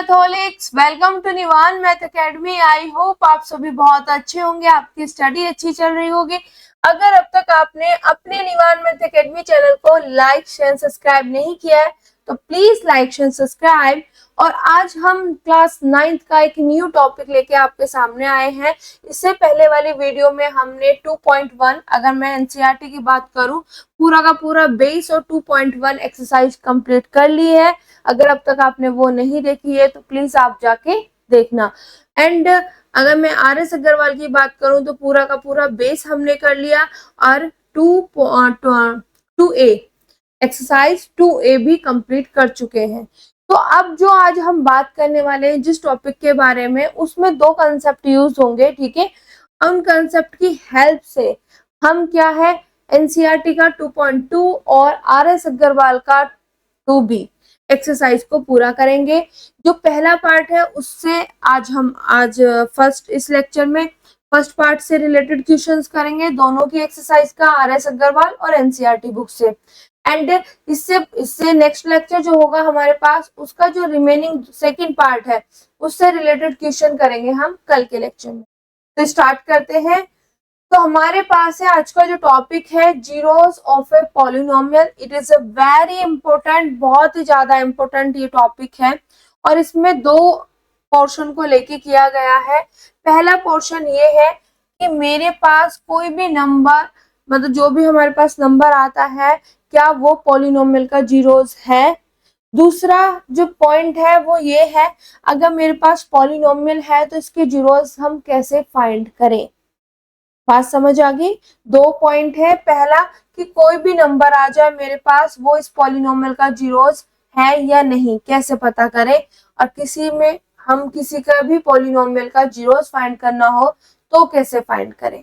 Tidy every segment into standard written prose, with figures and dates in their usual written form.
मैथोलिक्स, welcome to Nivan math academy. I hope आप सभी बहुत अच्छे होंगे, आपकी स्टडी अच्छी चल रही होगी। अगर अब तक आपने अपने निवान मैथ एकेडमी चैनल को लाइक शेयर सब्सक्राइब नहीं किया है तो प्लीज लाइक शेयर सब्सक्राइब। और आज हम क्लास 9th का एक न्यू टॉपिक लेके आपके सामने आए हैं। इससे पहले वाली वीडियो में हमने 2.1, अगर मैं एनसीईआरटी की बात करूं, पूरा का पूरा बेस और 2.1 एक्सरसाइज कंप्लीट कर ली है। अगर अब तक आपने वो नहीं देखी है तो प्लीज आप जाके देखना। एंड अगर मैं RS अग्रवाल की बात करूं तो पूरा का पूरा बेस हमने कर लिया और 2A एक्सरसाइज 2A भी कंप्लीट कर चुके हैं। तो अब जो आज हम बात करने वाले हैं जिस टॉपिक के बारे में, उसमें दो कंसेप्ट यूज होंगे, ठीक है। उन कंसेप्ट की हेल्प से हम क्या है, एनसीईआरटी का 2.2 और RS अग्रवाल का 2B एक्सरसाइज को पूरा करेंगे। जो पहला पार्ट है उससे आज फर्स्ट इस लेक्चर में फर्स्ट पार्ट से रिलेटेड क्वेश्चंस करेंगे, दोनों की एक्सरसाइज का RS अग्रवाल और एनसीईआरटी बुक से। एंड इससे नेक्स्ट लेक्चर जो होगा हमारे पास, उसका जो रिमेनिंग सेकंड पार्ट है उससे रिलेटेड क्वेश्चन करेंगे हम कल के लेक्चर में। तो स्टार्ट करते हैं। तो हमारे पास है आज का जो टॉपिक है, zeros of a polynomial. It is a very important, बहुत ही ज्यादा इंपॉर्टेंट ये टॉपिक है और इसमें दो पोर्शन को लेके किया गया है। पहला पोर्शन ये है कि मेरे पास कोई भी नंबर, मतलब जो भी हमारे पास नंबर आता है, क्या वो पॉलिनोमियल का जीरोस है। दूसरा जो पॉइंट है वो ये है, अगर मेरे पास पॉलिनोमियल है तो इसके जीरोस हम कैसे फाइंड करें। बात समझ आ गई। दो पॉइंट है, पहला कि कोई भी नंबर आ जाए मेरे पास, वो इस पॉलिनोमियल का जीरोस है या नहीं, कैसे पता करें। और किसी का भी पॉलिनोमियल का जीरोस फाइंड करना हो तो कैसे फाइंड करें।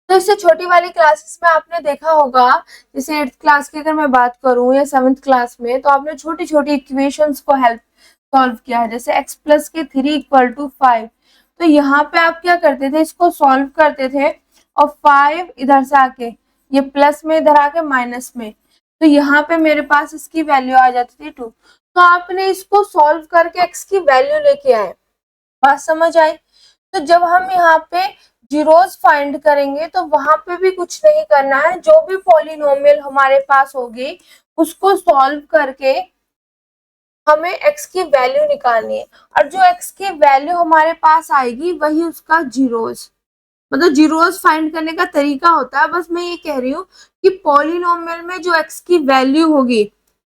तो इससे छोटी वाली क्लासेस में आपने देखा होगा, जैसे 8th क्लास की अगर मैं बात करूं या 7th क्लास में, तो आपने छोटी छोटी इक्वेशंस को हेल्प सॉल्व किया है। जैसे x प्लस के 3 इक्वल टू 5, तो यहाँ पे आप क्या करते थे, इसको सॉल्व करते थे और 5 इधर से आके ये प्लस में, इधर आके माइनस में, तो यहाँ पे मेरे पास इसकी वैल्यू आ जाती थी 2। तो आपने इसको सॉल्व करके x की वैल्यू लेके आए। बात समझ आई। तो जब हम यहाँ पे जीरोस फाइंड करेंगे तो वहां पे भी कुछ नहीं करना है, जो भी पॉलिनोमियल हमारे पास होगी उसको सॉल्व करके हमें x की वैल्यू निकालनी है। और जो x की वैल्यू हमारे पास आएगी वही उसका जीरोस, मतलब जीरोस फाइंड करने का तरीका होता है। बस मैं ये कह रही हूँ कि पॉलिनोमियल में जो x की वैल्यू होगी,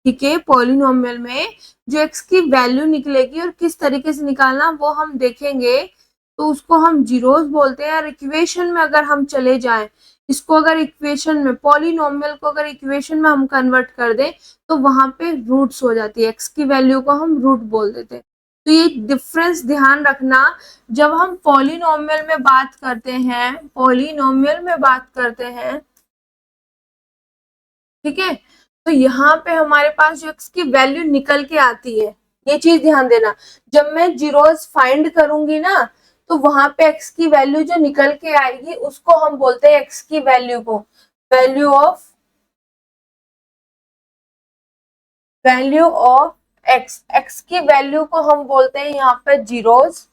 ठीक है, पॉलिनोमियल में जो x की वैल्यू निकलेगी और किस तरीके से निकालना वो हम देखेंगे, तो उसको हम जीरोस बोलते हैं। और इक्वेशन में अगर हम चले जाएं, इसको अगर इक्वेशन में, पॉलिनोमियल को अगर इक्वेशन में हम कन्वर्ट कर दें तो वहां पे रूट्स हो जाती है, x की वैल्यू को हम रूट बोल देते हैं। तो ये डिफरेंस ध्यान रखना। जब हम पॉलिनोमियल में बात करते हैं, पॉलिनोमियल में बात करते हैं, ठीक है, तो यहाँ पे हमारे पास जो x की वैल्यू निकल के आती है, ये चीज ध्यान देना। जब मैं जीरोस फाइंड करूंगी ना, तो वहां पे x की वैल्यू जो निकल के आएगी उसको हम बोलते हैं, x की वैल्यू को वैल्यू ऑफ x की वैल्यू को हम बोलते हैं यहाँ पे जीरोस।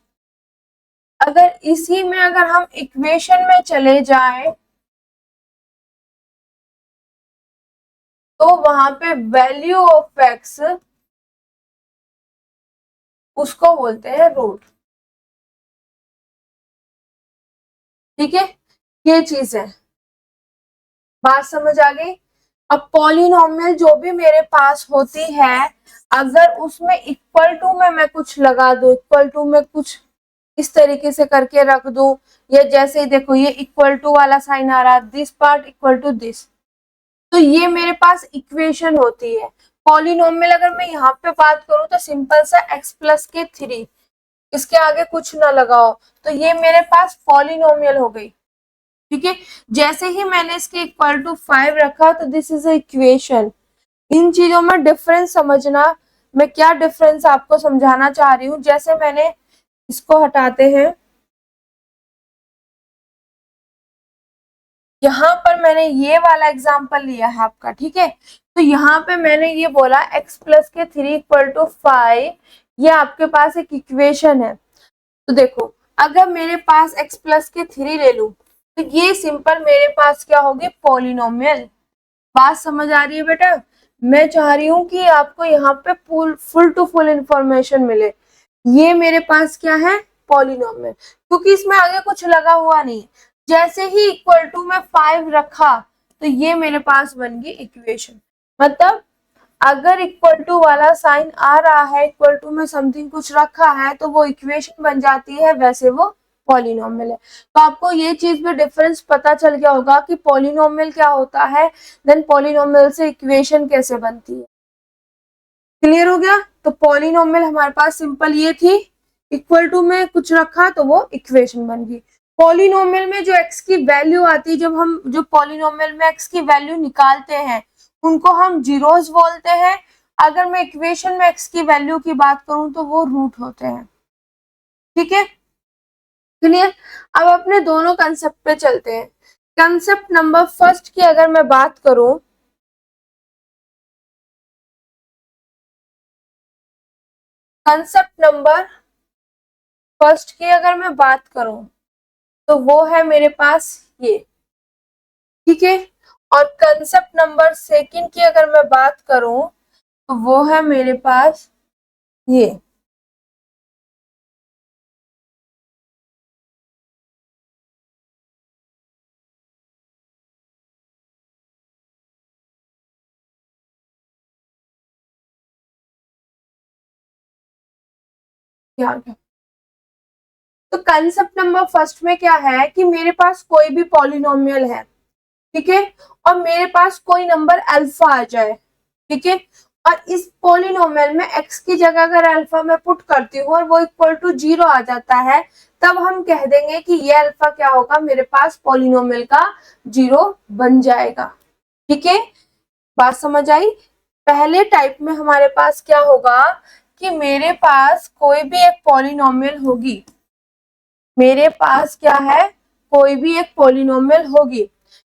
अगर इसी में अगर हम इक्वेशन में चले जाएं तो वहां पे वैल्यू ऑफ x उसको बोलते हैं रूट, ठीक है, ये चीज है। बात समझ आ गई। अब पॉलिनोमियल जो भी मेरे पास होती है, अगर उसमें इक्वल टू में मैं कुछ लगा दूं, इक्वल टू में कुछ इस तरीके से करके रख दूं, या जैसे ही देखो ये इक्वल टू वाला साइन आ रहा, this part equal to this, तो ये मेरे पास इक्वेशन होती है। पॉलिनोमियल अगर मैं यहाँ पे बात करूं तो सिंपल सा x प्लस के 3, इसके आगे कुछ ना लगाओ, तो ये मेरे पास पॉलिनोमियल हो गई, ठीक है। जैसे ही मैंने इसके इक्वल टू 5 रखा तो दिस इज अ इक्वेशन। इन चीजों में डिफरेंस समझना, मैं क्या डिफरेंस आपको समझाना चाह रही हूँ। जैसे मैंने इसको हटाते हैं, यहाँ पर मैंने ये वाला एग्जांपल लिया है आपका, ठीक है। तो यहाँ पे मैंने ये बोला x प्लस के 3 इक्वल टू 5, ये आपके पास एक इक्वेशन है। तो देखो अगर मेरे पास x प्लस के 3 ले लूं तो ये सिंपल मेरे पास क्या होगी, पॉलिनोमियल। बात समझ आ रही है बेटा? मैं चाह रही हूँ कि आपको यहाँ पे फुल टू फुल इंफॉर्मेशन मिले। ये मेरे पास क्या है, पॉलिनोमियल, क्योंकि इसमें आगे कुछ लगा हुआ नहीं। जैसे ही इक्वल टू में 5 रखा तो ये मेरे पास बन गई इक्वेशन। मतलब अगर इक्वल टू वाला साइन आ रहा है, इक्वल टू में समथिंग कुछ रखा है, तो वो इक्वेशन बन जाती है, वैसे वो पॉलिनोमियल है। तो आपको ये चीज में डिफरेंस पता चल गया होगा कि पॉलिनोमियल क्या होता है, देन पॉलिनोमियल से इक्वेशन कैसे बनती है। क्लियर हो गया? तो पॉलिनोमियल हमारे पास सिंपल ये थी, इक्वल टू में कुछ रखा तो वो इक्वेशन बन गई। पॉलिनोमियल में जो x की वैल्यू आती है, जब हम जो पॉलिनोमियल में x की वैल्यू निकालते हैं उनको हम जीरोस बोलते हैं। अगर मैं इक्वेशन में x की वैल्यू की बात करूं तो वो रूट होते हैं। ठीक है, क्लियर? अब अपने दोनों कंसेप्ट पे चलते हैं। कंसेप्ट नंबर फर्स्ट की अगर मैं बात करूं, कंसेप्ट नंबर फर्स्ट की अगर मैं बात करूं तो वो है मेरे पास ये। ठीक है, और कंसेप्ट नंबर सेकंड की अगर मैं बात करूं तो वो है मेरे पास ये। क्या है? तो कंसेप्ट नंबर फर्स्ट में क्या है कि मेरे पास कोई भी पॉलिनोमियल है, ठीक है, और मेरे पास कोई नंबर अल्फा आ जाए, ठीक है, और इस पॉलिनोमियल में x की जगह अगर अल्फा में पुट करती हूँ और वो इक्वल टू 0 आ जाता है, तब हम कह देंगे कि ये अल्फा क्या होगा, मेरे पास पॉलिनोमियल का 0 बन जाएगा। ठीक है, बात समझ आई? पहले टाइप में हमारे पास क्या होगा कि मेरे पास कोई भी एक पॉलिनोमियल होगी, मेरे पास क्या है, कोई भी एक पॉलिनोमियल होगी।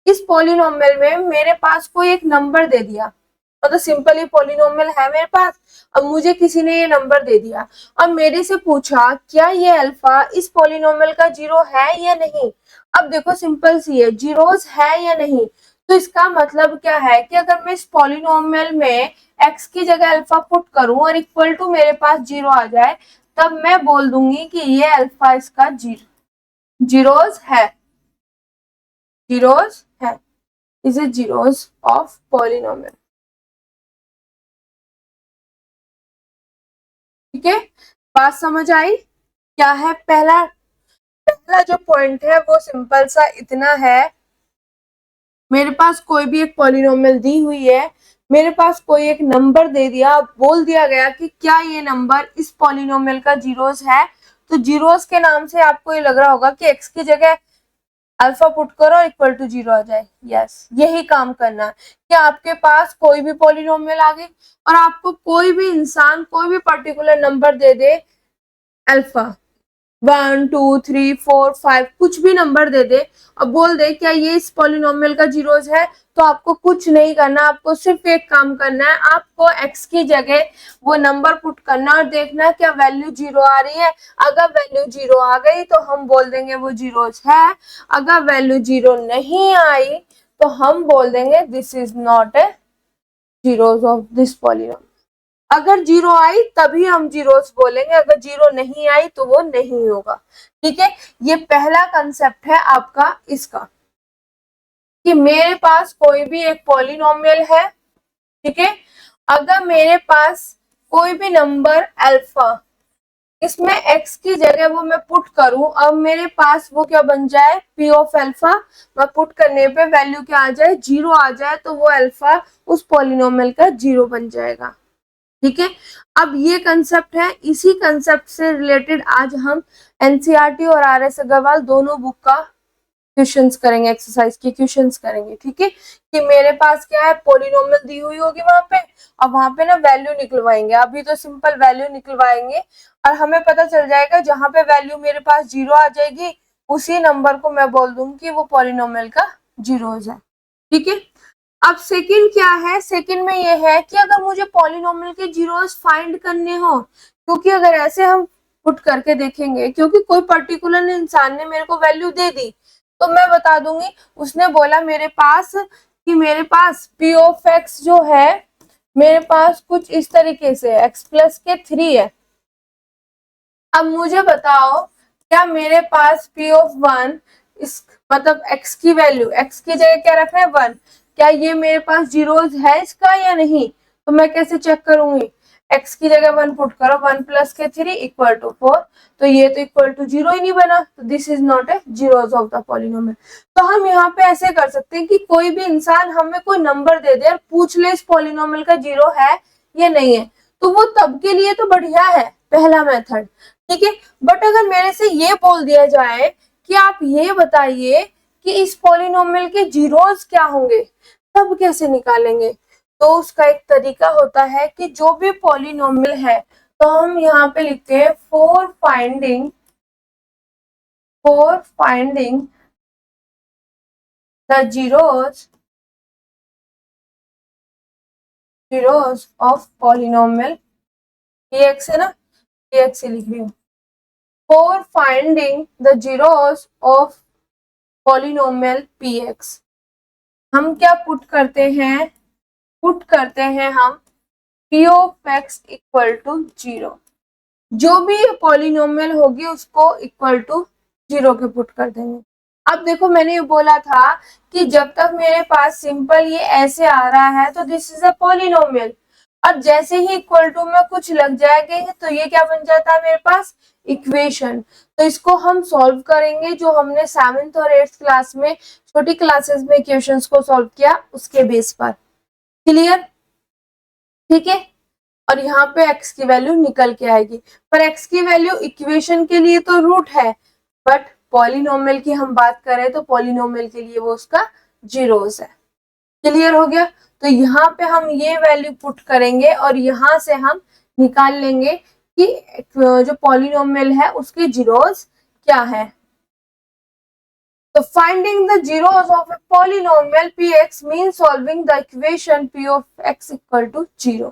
इस पॉलिनोमियल में मेरे पास कोई एक नंबर दे दिया, मतलब सिंपली पॉलिनोमियल है मेरे पास, अब मुझे किसी ने ये नंबर दे दिया और मेरे से पूछा क्या ये अल्फा इस पॉलिनोमियल का 0 है या नहीं। अब देखो सिंपल सी है, जीरोस है या नहीं, तो इसका मतलब क्या है कि अगर मैं इस पॉलिनोमियल में x की जगह अल्फा पुट करूं और इक्वल टू मेरे पास 0 आ जाए, तब मैं बोल दूंगी कि ये अल्फा इसका जीरोस है, जीरोस है, is a zeros of polynomial. ठीक है, बात समझ आई? क्या है, पहला पहला जो पॉइंट है वो सिंपल सा इतना है, मेरे पास कोई भी एक पॉलिनोमियल दी हुई है, मेरे पास कोई एक नंबर दे दिया, बोल दिया गया कि क्या ये नंबर इस पॉलिनोमियल का जीरोस है, तो जीरोस के नाम से आपको ये लग रहा होगा कि x की जगह अल्फा पुट करो इक्वल टू 0 आ जाए। यस, यही काम करना है कि आपके पास कोई भी पॉलिनोमियल आ गई और आपको कोई भी इंसान कोई भी पर्टिकुलर नंबर दे दे, अल्फा 1 2 3 4 5 कुछ भी नंबर दे दे और बोल दे क्या ये इस पॉलिनोमियल का जीरोस है, तो आपको कुछ नहीं करना, आपको सिर्फ एक काम करना है, आपको x की जगह वो नंबर पुट करना और देखना क्या वैल्यू 0 आ रही है। अगर वैल्यू 0 आ गई तो हम बोल देंगे वो जीरोस है, अगर वैल्यू 0 नहीं आई तो हम बोल देंगे this is not a zeros of this polynomial. अगर 0 आई तभी हम जीरोस बोलेंगे, अगर 0 नहीं आई तो वो नहीं होगा। ठीक है, ये पहला कंसेप्ट है आपका इसका, कि मेरे पास कोई भी एक पॉलिनोमियल है, ठीक है, अगर मेरे पास कोई भी नंबर अल्फा, इसमें x की जगह वो मैं पुट करूं, अब मेरे पास वो क्या बन जाए, p ऑफ अल्फा, मैं पुट करने पे वैल्यू क्या आ जाए, 0 आ जाए, तो वो अल्फा उस पॉलिनोमियल का 0 बन जाएगा। ठीक है, अब ये कंसेप्ट है, इसी कंसेप्ट से रिलेटेड आज हम एनसीईआरटी और आरएस अग्रवाल दोनों बुक का क्वेश्चंस करेंगे, एक्सरसाइज के क्वेश्चंस करेंगे। ठीक है, कि मेरे पास क्या है, पॉलिनोमियल दी हुई होगी वहां पे, और वहां पे ना वैल्यू निकलवाएंगे, अभी तो सिंपल वैल्यू निकलवाएंगे और हमें पता चल जाएगा जहां पे वैल्यू मेरे पास 0 आ जाएगी उसी नंबर को मैं बोल दूंगी कि वो पॉलिनोमियल का जीरोस है। ठीक है, अब सेकंड क्या है, सेकंड में ये है कि अगर मुझे पॉलिनोमियल के जीरोस फाइंड करने हो, क्योंकि अगर ऐसे हम पुट करके देखेंगे, क्योंकि कोई पर्टिकुलर इंसान ने मेरे को वैल्यू दे दी तो मैं बता दूंगी उसने बोला मेरे पास कि मेरे पास p ऑफ x जो है मेरे पास कुछ इस तरीके से x प्लस के 3 है। अब मुझे बताओ क्या मेरे पास p ऑफ 1 इस मतलब x की वैल्यू x की जगह क्या रखना है 1, क्या ये मेरे पास जीरोज है इसका या नहीं, तो मैं कैसे चेक करूंगी, x की जगह 1 पुट करो, 1 प्लस के 3 इक्वल टू 4, तो ये तो इक्वल टू 0 ही नहीं बना, तो this is not a zeros of the polynomial. तो हम यहाँ पे ऐसे कर सकते हैं कि कोई भी इंसान हमें कोई नंबर दे दे और पूछ ले इस पॉलिनोमियल का जीरो है या नहीं है, तो वो तब के लिए तो बढ़िया है पहला मेथड, ठीक है। बट अगर मेरे से ये बोल दिया जाए कि आप ये बताइए कि इस पॉलिनोमियल के जीरोस क्या होंगे, तब कैसे निकालेंगे, तो उसका एक तरीका होता है कि जो भी पॉलिनोमियल है तो हम यहाँ पे लिखते हैं for finding the zeros of polynomial px है ना, px लिख रही हूँ, for finding the zeros of polynomial px हम क्या पुट करते हैं, हम p of x equal to 0, जो भी पॉलिनोमियल होगी उसको इक्वल टू 0 के पुट कर देंगे। अब देखो मैंने ये बोला था कि जब तक मेरे पास सिंपल ये ऐसे आ रहा है तो दिस इज अ पॉलिनोमियल, और जैसे ही इक्वल टू में कुछ लग जाएंगे तो ये क्या बन जाता है मेरे पास इक्वेशन। तो इसको हम सॉल्व करेंगे जो हमने 7th और 8th क्लास में छोटी क्लासेस में इक्वेशंस को सॉल्व किया उसके बेस पर, क्लियर, ठीक है। और यहाँ पे x की वैल्यू निकल के आएगी, पर x की वैल्यू इक्वेशन के लिए तो रूट है, बट पॉलिनोमियल की हम बात करें तो पॉलिनोमियल के लिए वो उसका जीरोस है, क्लियर हो गया। तो यहाँ पे हम ये वैल्यू पुट करेंगे और यहाँ से हम निकाल लेंगे कि जो पॉलिनोमियल है उसके जीरोस क्या है। तो finding the zeros of a polynomial px mean solving the equation p of x equal to 0।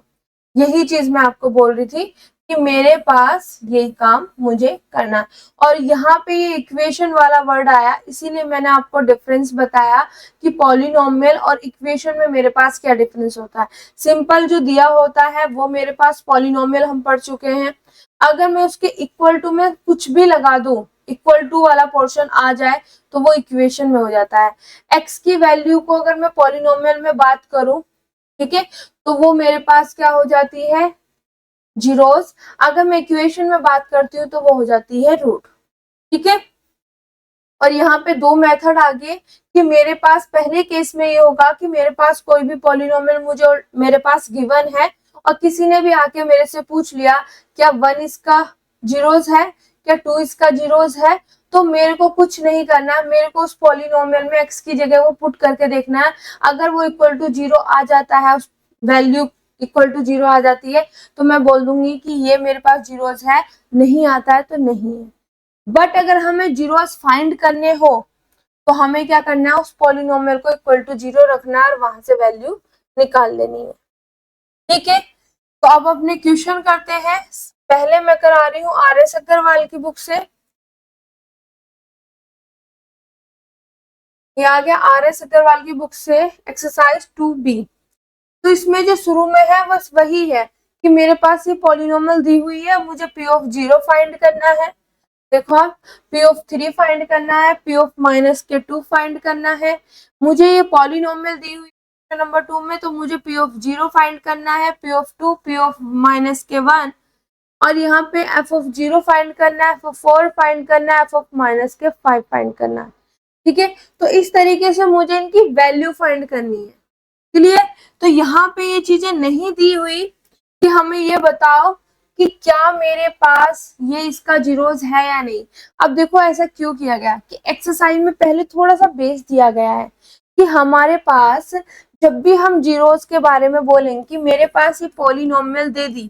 यही चीज मैं आपको बोल रही थी कि मेरे पास यही काम मुझे करना है, और यहाँ पे ये इक्वेशन वाला वर्ड आया इसीलिए मैंने आपको डिफरेंस बताया कि पॉलिनोमियल और इक्वेशन में मेरे पास क्या डिफरेंस होता है। सिंपल जो दिया होता है वो मेरे पास पॉलिनोमियल हम पढ़ चुके हैं, अगर मैं उसके इक्वल टू में कुछ भी लगा दूं, इक्वल टू वाला पोर्शन आ जाए तो वो इक्वेशन में हो जाता है। एक्स की वैल्यू को अगर मैं पॉलिनोमियल में बात करूं, ठीक है, तो वो मेरे पास क्या हो जाती है जीरोस, अगर मैं इक्वेशन में बात करती हूँ तो वो हो जाती है रूट, ठीक है। और यहाँ पे दो मेथड आ गए कि मेरे पास पहले केस में ये होगा कि मेरे पास कोई भी पॉलिनोमियल मुझे मेरे पास गिवन है और किसी ने भी आके मेरे से पूछ लिया क्या 1 इसका जीरोस है, क्या 2 इसका जीरोस है, तो मेरे को कुछ नहीं करना है, मेरे को उस पॉलिनोमियल में x की जगह वो पुट करके देखना है, अगर वो इक्वल टू 0 आ जाता है, उस वैल्यू इक्वल टू 0 आ जाती है तो मैं बोल दूंगी कि ये मेरे पास जीरोस है, नहीं आता है तो नहीं है। बट अगर हमें जीरोस फाइंड करने हो तो हमें क्या करना है, उस पॉलिनोमियल को इक्वल टू 0 रखना है और वहां से वैल्यू निकाल लेनी है, ठीक है। तो अब अपने क्वेश्चन करते हैं, पहले मैं करा रही हूँ RS अग्रवाल की बुक से, ये आ गया RS अग्रवाल की बुक से एक्सरसाइज 2B। तो इसमें जो शुरू में है बस वही है कि मेरे पास ये पॉलिनोमियल दी हुई है, मुझे p ऑफ 0 फाइंड करना है, देखो आप p ऑफ 3 फाइंड करना है, p ऑफ माइनस के 2 फाइंड करना है, मुझे ये पॉलिनोमियल दी हुई है नंबर 2 में, तो मुझे p ऑफ 0 फाइंड करना है, p of 2, p of minus के 1, और यहाँ पे f ऑफ 0 फाइंड करना है, f ऑफ 4 फाइंड करना है, f ऑफ माइनस के 5 फाइंड करना है, ठीक है। तो इस तरीके से मुझे इनकी वैल्यू फाइंड करनी है, क्लियर। तो यहाँ पे ये चीजें नहीं दी हुई कि हमें ये बताओ कि क्या मेरे पास ये इसका जीरोस है या नहीं। अब देखो ऐसा क्यों किया गया कि एक्सरसाइज में पहले थोड़ा सा बेस दिया गया है कि हमारे पास जब भी हम जीरोस के बारे में बोलेंगे कि मेरे पास ये पॉलिनोमियल दे दी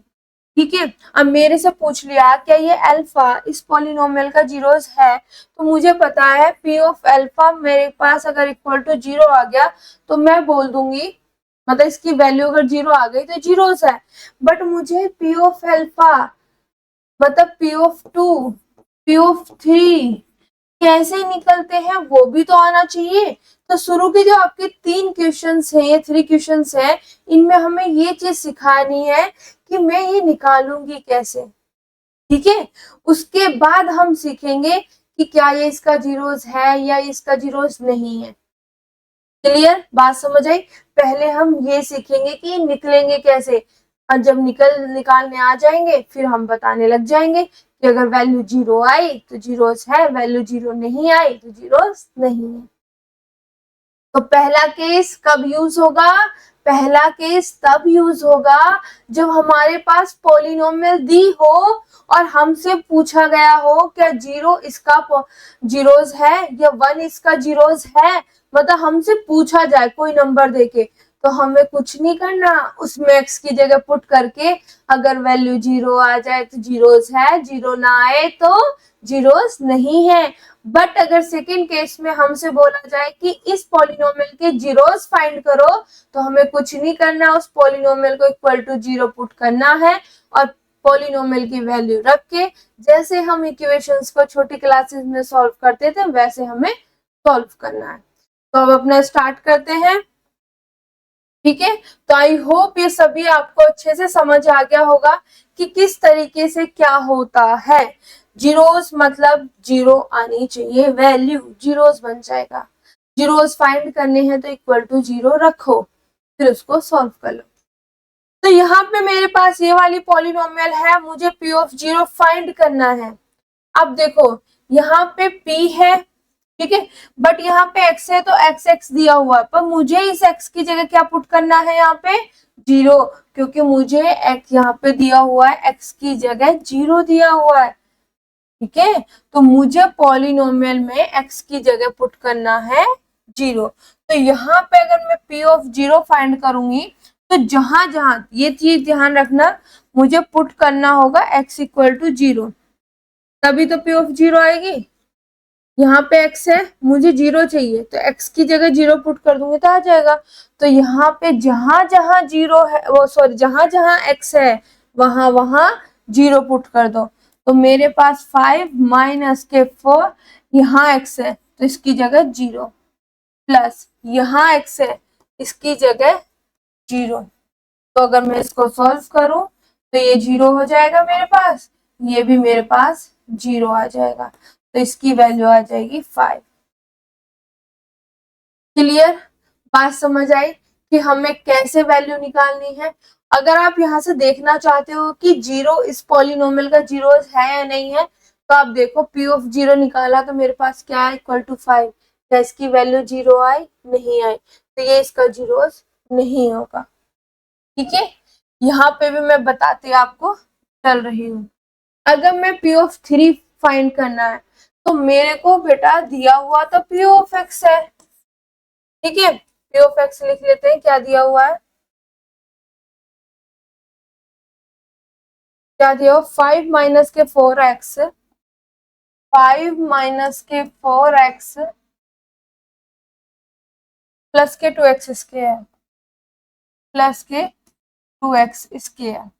ठीक है। अब मेरे से पूछ लिया क्या ये अल्फा इस पॉलिनोमियल का जीरोस है, तो मुझे पता है पी ऑफ अल्फा मेरे पास अगर इक्वल टू जीरो आ गया तो मैं बोल दूंगी, मतलब इसकी वैल्यू अगर जीरो आ गई तो जीरोस है। बट मुझे पी ऑफ अल्फा मतलब P of two, P of three कैसे निकलते हैं वो भी तो आना चाहिए। तो शुरू के जो आपके 3 क्वेश्चंस हैं, ये 3 क्वेश्चंस हैं, इनमें हमें ये चीज सिखानी है कि मैं ये निकालूंगी कैसे। ठीक है, उसके बाद हम सीखेंगे कि क्या ये इसका जीरोस है या इसका जीरोस नहीं है। क्लियर, बात समझ आई। पहले हम ये सीखेंगे कि निकलेंगे कैसे, और जब निकालने आ जाएंगे फिर हम बताने लग जाएंगे कि अगर वैल्यू जीरो आई तो जीरोस है, वैल्यू जीरो नहीं आई तो जीरोस नहीं है। तो पहला केस कब यूज होगा, पहला केस तब यूज होगा जब हमारे पास पॉलिनोमियल दी हो और हमसे पूछा गया हो क्या जीरो इसका जीरोस है या वन इसका जीरोस है। मतलब हमसे पूछा जाए कोई नंबर देके, तो हमें कुछ नहीं करना, उसमें एक्स की जगह पुट करके अगर वैल्यू जीरो आ जाए तो जीरोस है, जीरो ना आए तो जीरोस नहीं है। बट अगर सेकेंड केस में हमसे बोला जाए कि इस पॉलिनोमियल के जीरोस फाइंड करो, तो हमें कुछ नहीं करना, उस पॉलिनोमियल को इक्वल टू जीरो पुट करना है और पॉलिनोमियल की वैल्यू रख के जैसे हम इक्वेशंस को छोटी क्लासेस में सॉल्व करते थे वैसे हमें सॉल्व करना है। तो अब अपना स्टार्ट करते हैं। ठीक है, तो आई होप ये सभी आपको अच्छे से समझ आ गया होगा कि किस तरीके से क्या होता है। जीरोस मतलब जीरो आनी चाहिए, वैल्यू जीरोस बन जाएगा। जीरोस फाइंड करने हैं तो इक्वल टू जीरो रखो, फिर उसको सॉल्व कर लो। तो यहाँ पे मेरे पास ये वाली पॉलिनोमियल है, मुझे पी ऑफ जीरो फाइंड करना है। अब देखो यहाँ पे p है, ठीक है, बट यहाँ पे x है तो x दिया हुआ है, पर मुझे इस x की जगह क्या पुट करना है यहाँ पे जीरो, क्योंकि मुझे x यहाँ पे दिया हुआ है, x की जगह जीरो दिया हुआ है। ठीक है, तो मुझे पॉलिनोमियल में x की जगह पुट करना है जीरो। तो यहाँ पे अगर मैं p ऑफ जीरो फाइंड करूंगी तो जहां जहां ये चीज ध्यान रखना, मुझे पुट करना होगा x इक्वल टू जीरो, तभी तो p ऑफ जीरो आएगी। यहाँ पे x है, मुझे जीरो चाहिए तो x की जगह जीरो पुट कर दूंगी तो आ जाएगा। तो यहाँ पे जहां जहां जीरो है, वो सॉरी जहां जहां x है वहां वहां जीरो पुट कर दो। तो मेरे पास 5 माइनस के 4, यहाँ x है तो इसकी जगह जीरो, प्लस यहाँ x है इसकी जगह जीरो। तो अगर मैं इसको सॉल्व करूं तो ये जीरो हो जाएगा मेरे पास, ये भी मेरे पास जीरो आ जाएगा, तो इसकी वैल्यू आ जाएगी 5। क्लियर, बात समझ आई कि हमें कैसे वैल्यू निकालनी है। अगर आप यहाँ से देखना चाहते हो कि जीरो इस पॉलिनोमियल का जीरो है या नहीं है, तो आप देखो पी ऑफ जीरो निकाला तो मेरे पास क्या है इक्वल टू 5, क्या इसकी वैल्यू जीरो आई, नहीं आई, तो ये इसका जीरो नहीं होगा। ठीक है, यहाँ पे भी मैं बताती आपको चल रही हूँ। अगर मैं पी ऑफ थ्री फाइंड करना है तो मेरे को बेटा दिया हुआ तो पी ऑफ एक्स है। ठीक है, पी ऑफ एक्स लिख लेते हैं, क्या दिया हुआ है, क्या दिया हुआ 5 माइनस के 4x, 5 माइनस के 4x प्लस के 2x स्क्वायर, प्लस के 2x स्क्वायर।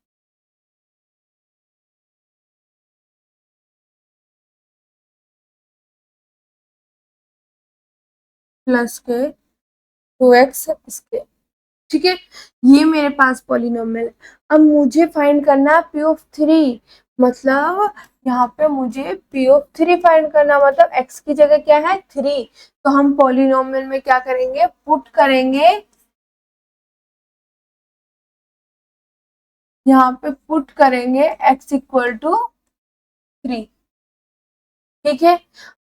प्लस के 2x स्क्वायर। ठीक है, ये मेरे पास पॉलिनोमियल है। अब मुझे फाइंड करना है पी ऑफ थ्री, मतलब यहाँ पे मुझे पी ऑफ थ्री फाइंड करना, मतलब x की जगह क्या है थ्री, तो हम पॉलिनोमियल में क्या करेंगे पुट करेंगे, यहाँ पे पुट करेंगे x इक्वल टू थ्री। ठीक है,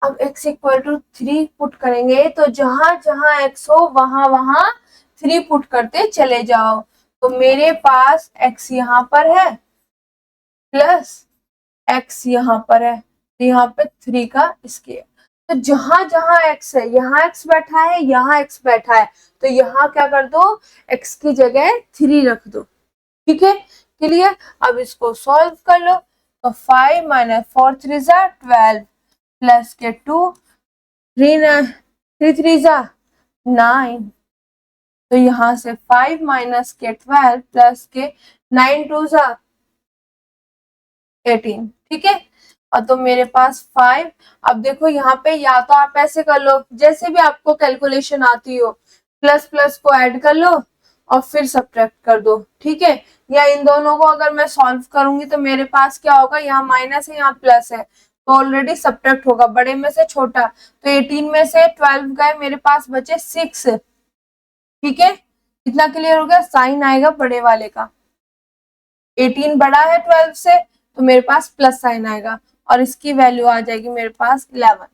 अब x equal to three put करेंगे तो जहां जहां x हो वहां वहां थ्री पुट करते चले जाओ। तो मेरे पास x यहाँ पर है प्लस x यहाँ पर है, तो यहाँ पे थ्री का स्क्वायर। तो जहां जहां x है, यहाँ x बैठा है, यहाँ x बैठा है, तो यहाँ क्या कर दो x की जगह थ्री रख दो। ठीक है, क्लियर। अब इसको सॉल्व कर लो, तो 5 माइनस 4 3 12 प्लस के 2 3 3 9, तो यहाँ से 5 माइनस के 12 प्लस के 9 2 18, ठीक है। और तो मेरे पास 5, अब देखो यहाँ पे या तो आप ऐसे कर लो जैसे भी आपको कैलकुलेशन आती हो, प्लस प्लस को ऐड कर लो और फिर सब्ट्रैक्ट कर दो, ठीक है। या इन दोनों को अगर मैं सॉल्व करूंगी तो मेरे पास क्या होगा, यहाँ माइनस है यहाँ प्लस है, तो ऑलरेडी सब्ट्रैक्ट होगा, बड़े में से छोटा, तो 18 में से 12 गए, मेरे पास बचे 6, ठीक है। इतना क्लियर हो गया, साइन आएगा बड़े वाले का, 18 बड़ा है 12 से, तो मेरे पास प्लस साइन आएगा और इसकी वैल्यू आ जाएगी मेरे पास 11,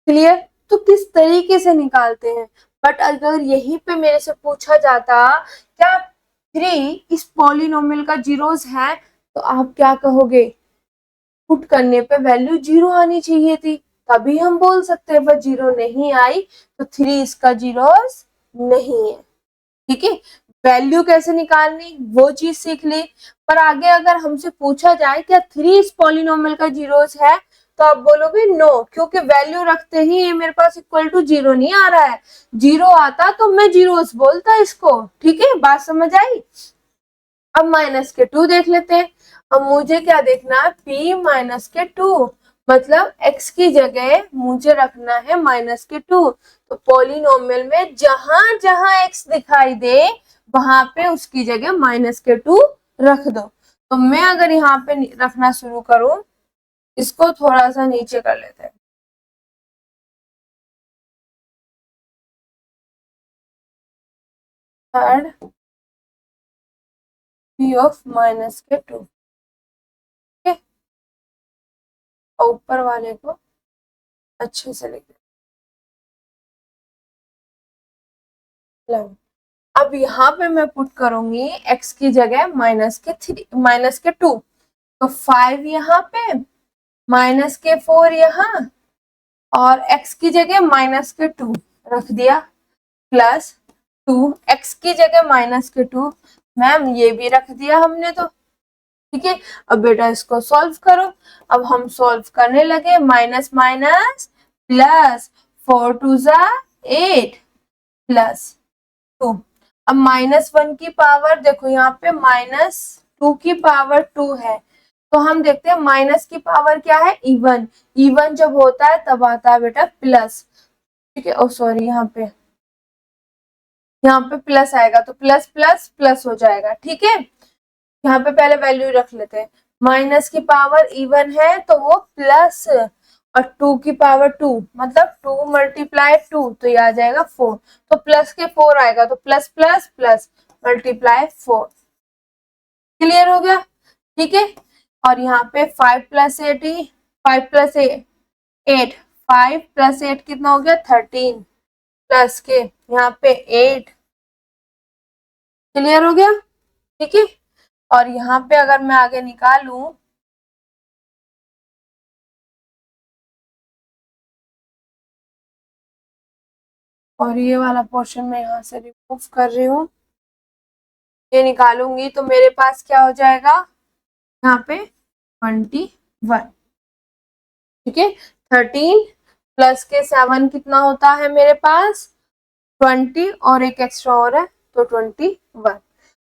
क्लियर। तो किस तरीके से निकालते हैं, बट अगर यहीं पे मेरे से पूछा जाता क्या 3 इस पॉलिनोमियल का जीरोस है, तो आप क्या कहोगे, पुट करने पे वैल्यू 0 आनी चाहिए थी, तभी हम बोल सकते हैं, पर 0 नहीं आई, तो 3 इसका जीरोस नहीं है, ठीक है। वैल्यू कैसे निकालनी वो चीज सीख ली, पर आगे अगर हमसे पूछा जाए क्या 3 इस पॉलिनोमियल का जीरोस है, तो आप बोलोगे नो, क्योंकि वैल्यू रखते ही ये मेरे पास इक्वल टू 0 नहीं आ रहा है, 0 आता तो मैं जीरोस बोलता इसको, ठीक है, बात समझ आई। अब माइनस के 2 देख लेते हैं। अब मुझे क्या देखना है, p माइनस के 2, मतलब x की जगह मुझे रखना है माइनस के 2, तो पॉलिनोमियल में जहां जहां x दिखाई दे वहां पे उसकी जगह माइनस के 2 रख दो। तो मैं अगर यहाँ पे रखना शुरू करूं, इसको थोड़ा सा नीचे कर लेते हैं, थर्ड p ऑफ माइनस के 2, ठीक है, और ऊपर वाले को अच्छे से लिख दें। अब यहाँ पे मैं पुट करूंगी x की जगह माइनस के 2, तो 5 यहाँ पे, माइनस के 4 यहाँ, और x की जगह माइनस के 2 रख दिया, प्लस 2 x की जगह माइनस के 2, मैम ये भी रख दिया हमने, तो ठीक है। अब बेटा इसको सॉल्व करो, अब हम सॉल्व करने लगे, माइनस माइनस प्लस, 4 2 8 प्लस 2, अब -1 की पावर देखो, यहाँ पे -2 की पावर 2 है, तो हम देखते हैं माइनस की पावर क्या है, इवन, इवन जब होता है तब आता है बेटा प्लस, ठीक है। ओ सॉरी, यहाँ पे प्लस आएगा, तो प्लस प्लस प्लस हो जाएगा, ठीक है। यहाँ पे पहले वैल्यू रख लेते हैं, माइनस की पावर इवन है तो वो प्लस, और 2 की पावर 2 मतलब 2 मल्टीप्लाई 2, तो ये आ जाएगा 4, तो प्लस के 4 आएगा, तो plus plus plus multiply 4, clear हो गया, ठीक है। और यहाँ पे 5 प्लस 8 5 प्लस 8 5 प्लस 8 कितना हो गया 13, प्लस के यहाँ पे 8, क्लियर हो गया, ठीक है। और यहाँ पे अगर मैं आगे निकालूं, और ये वाला पोर्शन मैं यहाँ से रिमूव कर रही हूँ, ये निकालूंगी तो मेरे पास क्या हो जाएगा, यहाँ पे 21, ठीक है। 13 प्लस के 7 कितना होता है मेरे पास 20, और एक एक्स्ट्रा और है तो 21।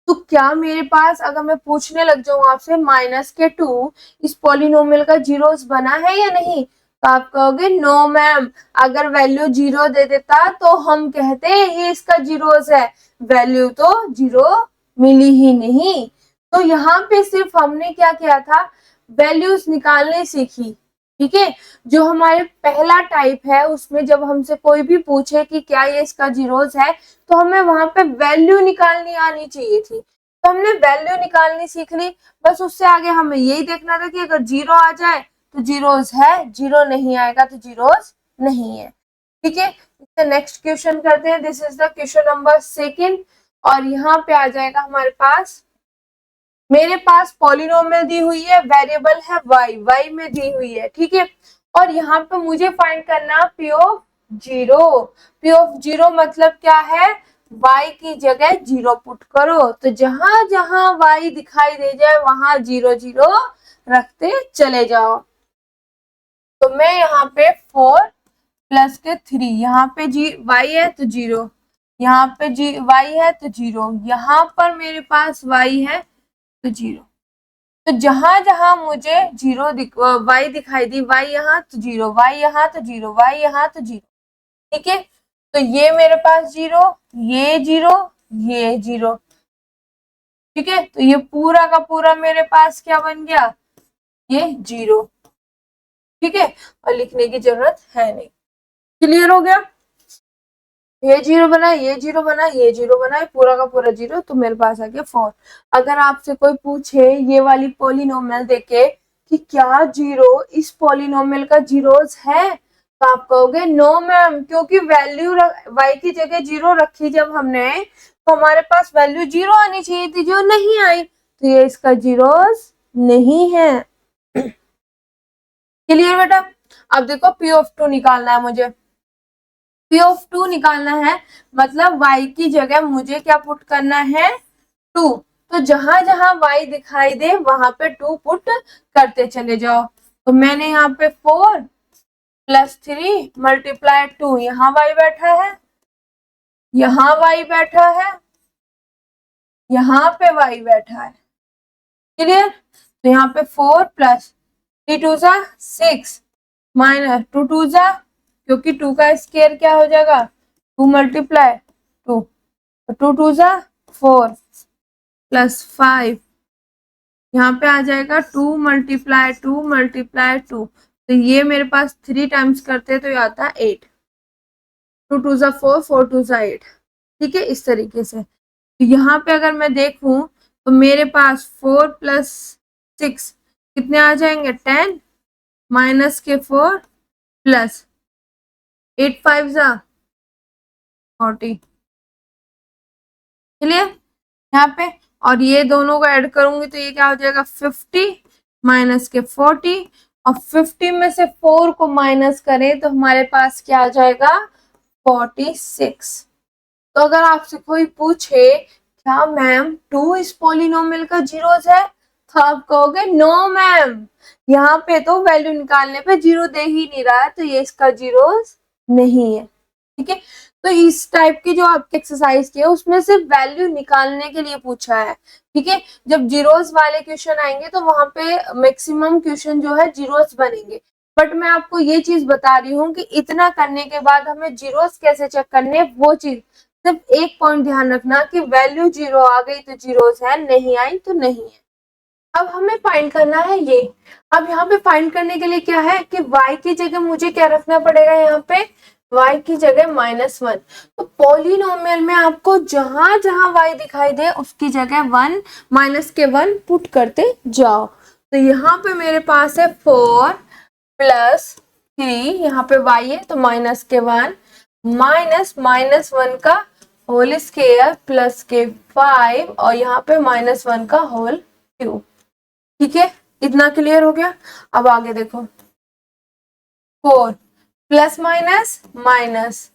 तो क्या मेरे पास अगर मैं पूछने लग जाऊं आपसे माइनस के 2 इस पॉलिनोमियल का जीरोस बना है या नहीं, तो आप कहोगे नो मैम, अगर वैल्यू 0 दे देता तो हम कहते ये इसका जीरोस है, वैल्यू तो 0 मिली ही नहीं। तो यहाँ पे सिर्फ हमने क्या किया था, वैल्यूज निकालने सीखी, ठीक है। जो हमारे पहला टाइप है उसमें जब हमसे कोई भी पूछे कि क्या ये इसका जीरोस है, तो हमें वहां पे वैल्यू निकालनी आनी चाहिए थी, तो हमने वैल्यू निकालनी सीख ली, बस उससे आगे हमें यही देखना था कि अगर 0 आ जाए तो जीरोस है, 0 नहीं आएगा तो जीरोस नहीं है, ठीक है। इससे नेक्स्ट क्वेश्चन करते हैं, this is the question number 2, और यहाँ पे आ जाएगा हमारे पास, मेरे पास पॉलिनोमियल दी हुई है, वेरिएबल है y में दी हुई है, ठीक है। और यहाँ पे मुझे फाइंड करना p ऑफ 0, p ऑफ 0 मतलब क्या है, y की जगह 0 पुट करो, तो जहां जहां y दिखाई दे जाए वहां 0 0 रखते चले जाओ। तो मैं यहाँ पे 4 प्लस के 3, यहाँ पे y है तो 0, यहाँ पे y है तो 0, यहाँ पर मेरे पास y है तो 0। तो जहां जहां मुझे 0 y दिखाई दी, y यहाँ तो 0, y यहाँ तो 0, y यहाँ तो 0, ठीक है। तो ये मेरे पास 0, ये 0, ये 0, ठीक है। तो ये पूरा का पूरा मेरे पास क्या बन गया, ये 0, ठीक है, और लिखने की जरूरत है नहीं। क्लियर हो गया, ये 0 बना, ये 0 बना, ये 0 बना, पूरा का पूरा 0, तो मेरे पास आ गया 4। अगर आपसे कोई पूछे ये वाली पॉलिनोमियल देके कि क्या 0 इस पॉलिनोमियल का जीरोस है, तो आप कहोगे नो मैम, क्योंकि वैल्यू y की जगह 0 रखी जब हमने, तो हमारे पास वैल्यू 0 आनी चाहिए थी, जो नहीं आई, तो ये इसका जीरोस नहीं है। क्लियर बेटा। अब देखो P(2) निकालना है मुझे, P(2) निकालना है, मतलब y की जगह मुझे क्या पुट करना है, 2। तो जहां जहां y दिखाई दे वहां पे 2 पुट करते चले जाओ। तो मैंने यहाँ पे 4 प्लस 3 मल्टीप्लाई 2, यहाँ y बैठा है, यहाँ y बैठा है, यहाँ पे y बैठा है। क्लियर। तो यहाँ पे 4 प्लस 3 2 जा 6 माइनस 2 2 जा, क्योंकि 2 का स्क्वायर क्या हो जाएगा, 2 मल्टीप्लाई 2, 2 2 जा 4 प्लस 5, यहाँ पे आ जाएगा 2 मल्टीप्लाई 2 मल्टीप्लाई 2, तो ये मेरे पास 3 टाइम्स करते हैं तो ये आता है 8, 2 2 जा 4, 4 2 जा 8, ठीक है, इस तरीके से। तो यहाँ पे अगर मैं देखूं तो मेरे पास 4 प्लस 6 कितने आ जाएंगे, 10 माइनस के 4 प्लस 8 5 जा 40, क्लियर यहाँ पे। और ये दोनों को ऐड करूंगी तो ये क्या हो जाएगा, 50 माइनस के 40, और 50 में से 4 को माइनस करें तो हमारे पास क्या आ जाएगा, 46। तो अगर आपसे कोई पूछे क्या मैम 2 इस पॉलिनोमियल का जीरोस है, तो आप कहोगे नो मैम, यहाँ पे तो वैल्यू निकालने पे 0 दे ही नहीं रहा है, तो ये इसका जीरोस नहीं है, ठीक है। तो इस टाइप की जो आपकी एक्सरसाइज की है उसमें सिर्फ वैल्यू निकालने के लिए पूछा है, ठीक है। जब जीरोस वाले क्वेश्चन आएंगे तो वहां पे मैक्सिमम क्वेश्चन जो है जीरोस बनेंगे, बट मैं आपको ये चीज बता रही हूँ कि इतना करने के बाद हमें जीरोस कैसे चेक करने, वो चीज सिर्फ एक पॉइंट ध्यान रखना कि वैल्यू 0 आ गई तो जीरोस है, नहीं आई तो नहीं है। अब हमें फाइंड करना है ये। अब यहाँ पे फाइंड करने के लिए क्या है कि y की जगह मुझे क्या रखना पड़ेगा, यहाँ पे y की जगह -1। तो पॉलिनोमियल में आपको जहां जहां y दिखाई दे उसकी जगह 1 माइनस के 1 पुट करते जाओ। तो यहाँ पे मेरे पास है 4 प्लस 3, यहाँ पे y है तो माइनस के 1 माइनस -1 का होल स्क्वायर प्लस के 5, और यहाँ पे -1 का होल क्यूब, ठीक है। इतना क्लियर हो गया। अब आगे देखो, 4 प्लस माइनस माइनस,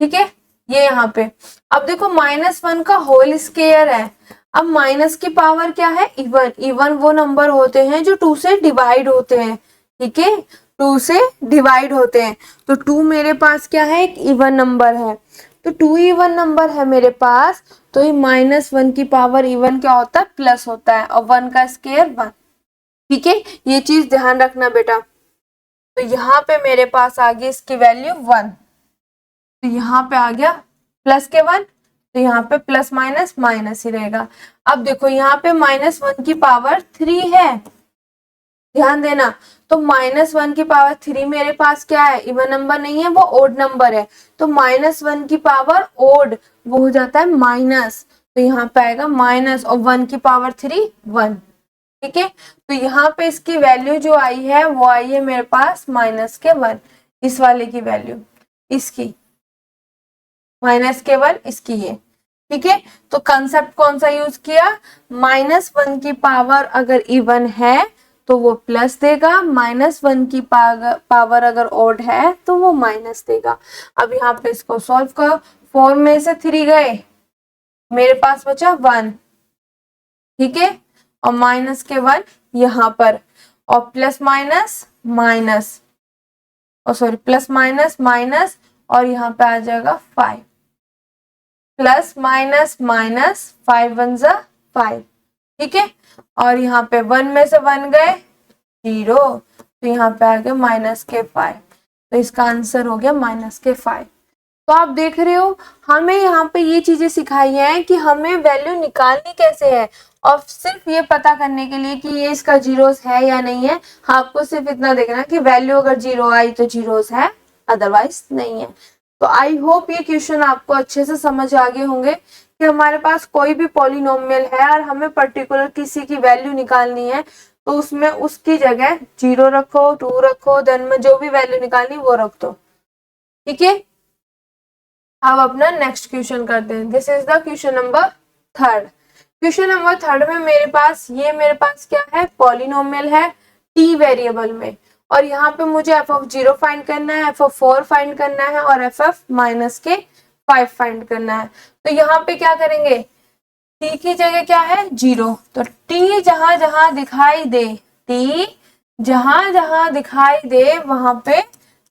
ठीक है, ये यहाँ पे। अब देखो -1 का होल स्क्वायर है, अब माइनस की पावर क्या है, इवन। इवन वो नंबर होते हैं जो 2 से डिवाइड होते हैं, ठीक है, 2 से डिवाइड होते हैं। तो 2 मेरे पास क्या है, एक इवन नंबर है, तो 2 इवन नंबर है मेरे पास, तो ये -1 की पावर इवन क्या होता है, प्लस होता है, और 1 का स्क्वायर 1, ठीक है, ये चीज ध्यान रखना बेटा। तो यहाँ पे मेरे पास आ गई इसकी वैल्यू 1, तो यहाँ पे आ गया प्लस के 1, तो यहाँ पे प्लस माइनस माइनस ही रहेगा। अब देखो यहाँ पे -1 की पावर 3 है, ध्यान देना। तो -1 की पावर 3 मेरे पास क्या है, इवन नंबर नहीं है, वो ओड नंबर है, तो -1 की पावर ओड वो हो जाता है माइनस, तो यहाँ पे आएगा माइनस, और 1 की पावर 3 1, ठीक है। तो यहाँ पे इसकी वैल्यू जो आई है वो आई है मेरे पास -1, इस वाले की वैल्यू, इसकी -1 इसकी ये, ठीक है। तो कंसेप्ट कौन सा यूज किया, -1 की पावर अगर इवन है तो वो प्लस देगा, -1 की पावर अगर ऑड है तो वो माइनस देगा। अब यहाँ पे इसको सॉल्व करो, 4 में से 3 गए, मेरे पास बचा 1, ठीक है, और माइनस के 1 यहाँ पर, और प्लस माइनस माइनस, और सॉरी प्लस माइनस माइनस, और यहाँ पे आ जाएगा 5, प्लस माइनस माइनस 5 1 जा 5, ठीक है, और यहाँ पे 1 में से 1 गए 0, तो यहाँ पे आ गया माइनस के 5, तो इसका आंसर हो गया माइनस के 5। तो आप देख रहे हो हमें यहाँ पे ये चीजें सिखाई हैं कि हमें वैल्यू निकालनी कैसे है, और सिर्फ ये पता करने के लिए कि ये इसका जीरोस है या नहीं है, आपको सिर्फ इतना देखना कि वैल्यू अगर 0 आई तो जीरोस है, अदरवाइज नहीं है। तो आई होप ये क्वेश्चन आपको अच्छे से समझ आ गए होंगे कि हमारे पास कोई भी पॉलिनोमियल है और हमें पर्टिकुलर किसी की वैल्यू निकालनी है, तो उसमें उसकी जगह 0 रखो, 2 रखो, देन में जो भी वैल्यू निकालनी वो रख दो, ठीक है। अब अपना नेक्स्ट क्वेश्चन करते हैं। This is the question number 3। Question number 3 में मेरे पास क्या है, पॉलिनोमियल है t वेरिएबल में, और यहाँ पे मुझे f ऑफ 0 फाइंड करना है, f ऑफ 4 फाइंड करना है, और f ऑफ माइनस के 5 फाइंड करना है। तो यहाँ पे क्या करेंगे, t की जगह क्या है 0, तो t जहां जहां दिखाई दे, t जहां जहां दिखाई दे वहां पे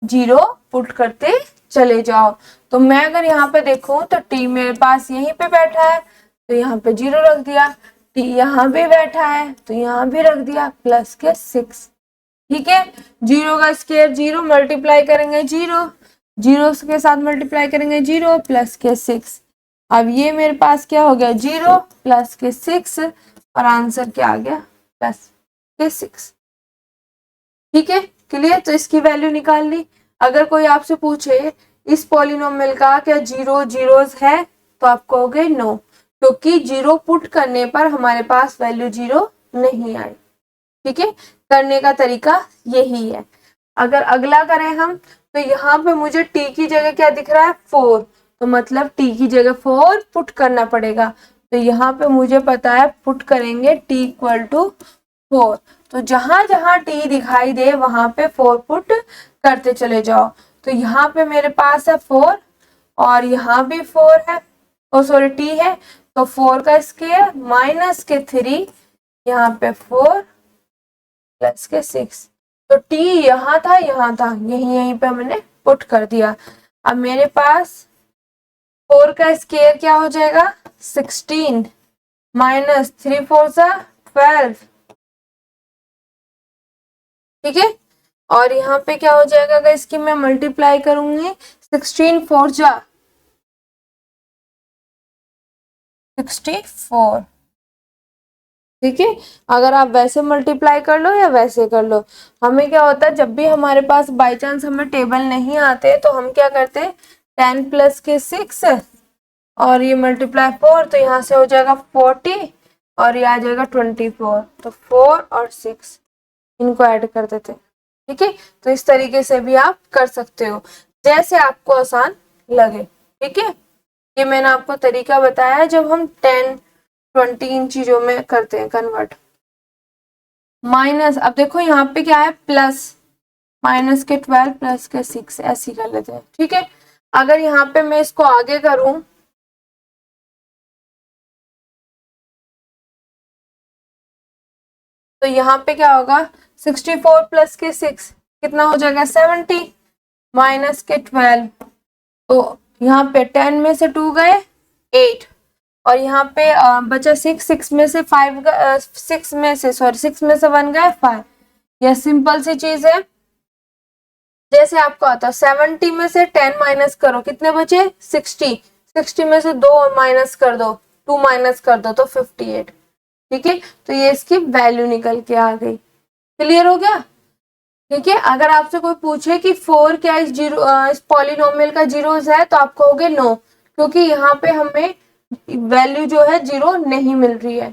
0 पुट करते चले जाओ। तो मैं अगर यहाँ पे देखूं तो t मेरे पास यहीं पे बैठा है, तो यहाँ पे 0 रख दिया, t यहाँ भी बैठा है तो यहाँ भी रख दिया, प्लस के 6, ठीक है। 0 का स्क्वायर 0, मल्टीप्लाई करेंगे 0, 0 के साथ मल्टीप्लाई करेंगे 0, प्लस के 6। अब ये मेरे पास क्या हो गया 0 प्लस के 6, और आंसर क्या आ गया प्लस के 6, ठीक है, क्लियर। तो इसकी वैल्यू निकाल ली। अगर कोई आपसे पूछे इस पॉलिनोमियल का क्या 0 जीरोस है, तो आप कहोगे नो, क्योंकि 0 पुट करने पर हमारे पास वैल्यू 0 नहीं आई, ठीक है। करने का तरीका यही है। अगर अगला करें हम, तो यहाँ पे मुझे t की जगह क्या दिख रहा है 4, तो मतलब t की जगह 4 पुट करना पड़ेगा। तो यहाँ पे मुझे पता है पुट करेंगे t इक्वल टू 4, तो जहां जहां t दिखाई दे वहां पे 4 पुट करते चले जाओ। तो यहाँ पे मेरे पास है 4, और यहाँ भी 4 है, ओ सॉरी t है, तो 4 का स्क्वायर माइनस के 3, यहाँ पे 4 प्लस के 6, तो t यहाँ था यहीं पे मैंने पुट कर दिया। अब मेरे पास 4 का स्क्वायर क्या हो जाएगा 16, माइनस 3 4 12, ठीक है, और यहाँ पे क्या हो जाएगा अगर इसकी मैं मल्टीप्लाई करूंगी 16 4 64, ठीक है। अगर आप वैसे मल्टीप्लाई कर लो या वैसे कर लो, हमें क्या होता है जब भी हमारे पास बाई चांस हमें टेबल नहीं आते तो हम क्या करते हैं 10 प्लस के 6 और ये मल्टीप्लाई 4, तो यहाँ से हो जाएगा 40 और ये आ जाएगा 24, तो 4 और 6 इनको ऐड कर देते हैं, ठीक है। तो इस तरीके से भी आप कर सकते हो जैसे आपको आसान लगे, ठीक है। ये मैंने आपको तरीका बताया जब हम 10 20 इन चीजों में करते हैं कन्वर्ट। माइनस, अब देखो यहाँ पे क्या है प्लस, माइनस के 12 प्लस के 6 ऐसे कर लेते हैं, ठीक है। अगर यहाँ पे मैं इसको आगे करूं तो यहाँ पे क्या होगा 64 प्लस के 6 कितना हो जाएगा 70, माइनस के 12, तो यहाँ पे 10 में से 2 गए 8, और यहाँ पे बचा 6 में से 5 6 में से 1 गए 5। यह सिंपल सी चीज है, जैसे आपको आता है 70 में से 10 माइनस करो कितने बचे 60, 60 में से 2 माइनस कर दो 2 माइनस कर दो तो 58, ठीक है। तो ये इसकी वैल्यू निकल के आ गई, क्लियर हो गया, ठीक है। अगर आपसे कोई पूछे कि 4 क्या इस पॉलिनोमियल का जीरोस है, तो आप कहोगे नो, क्योंकि यहाँ पे हमें वैल्यू जो है 0 नहीं मिल रही है।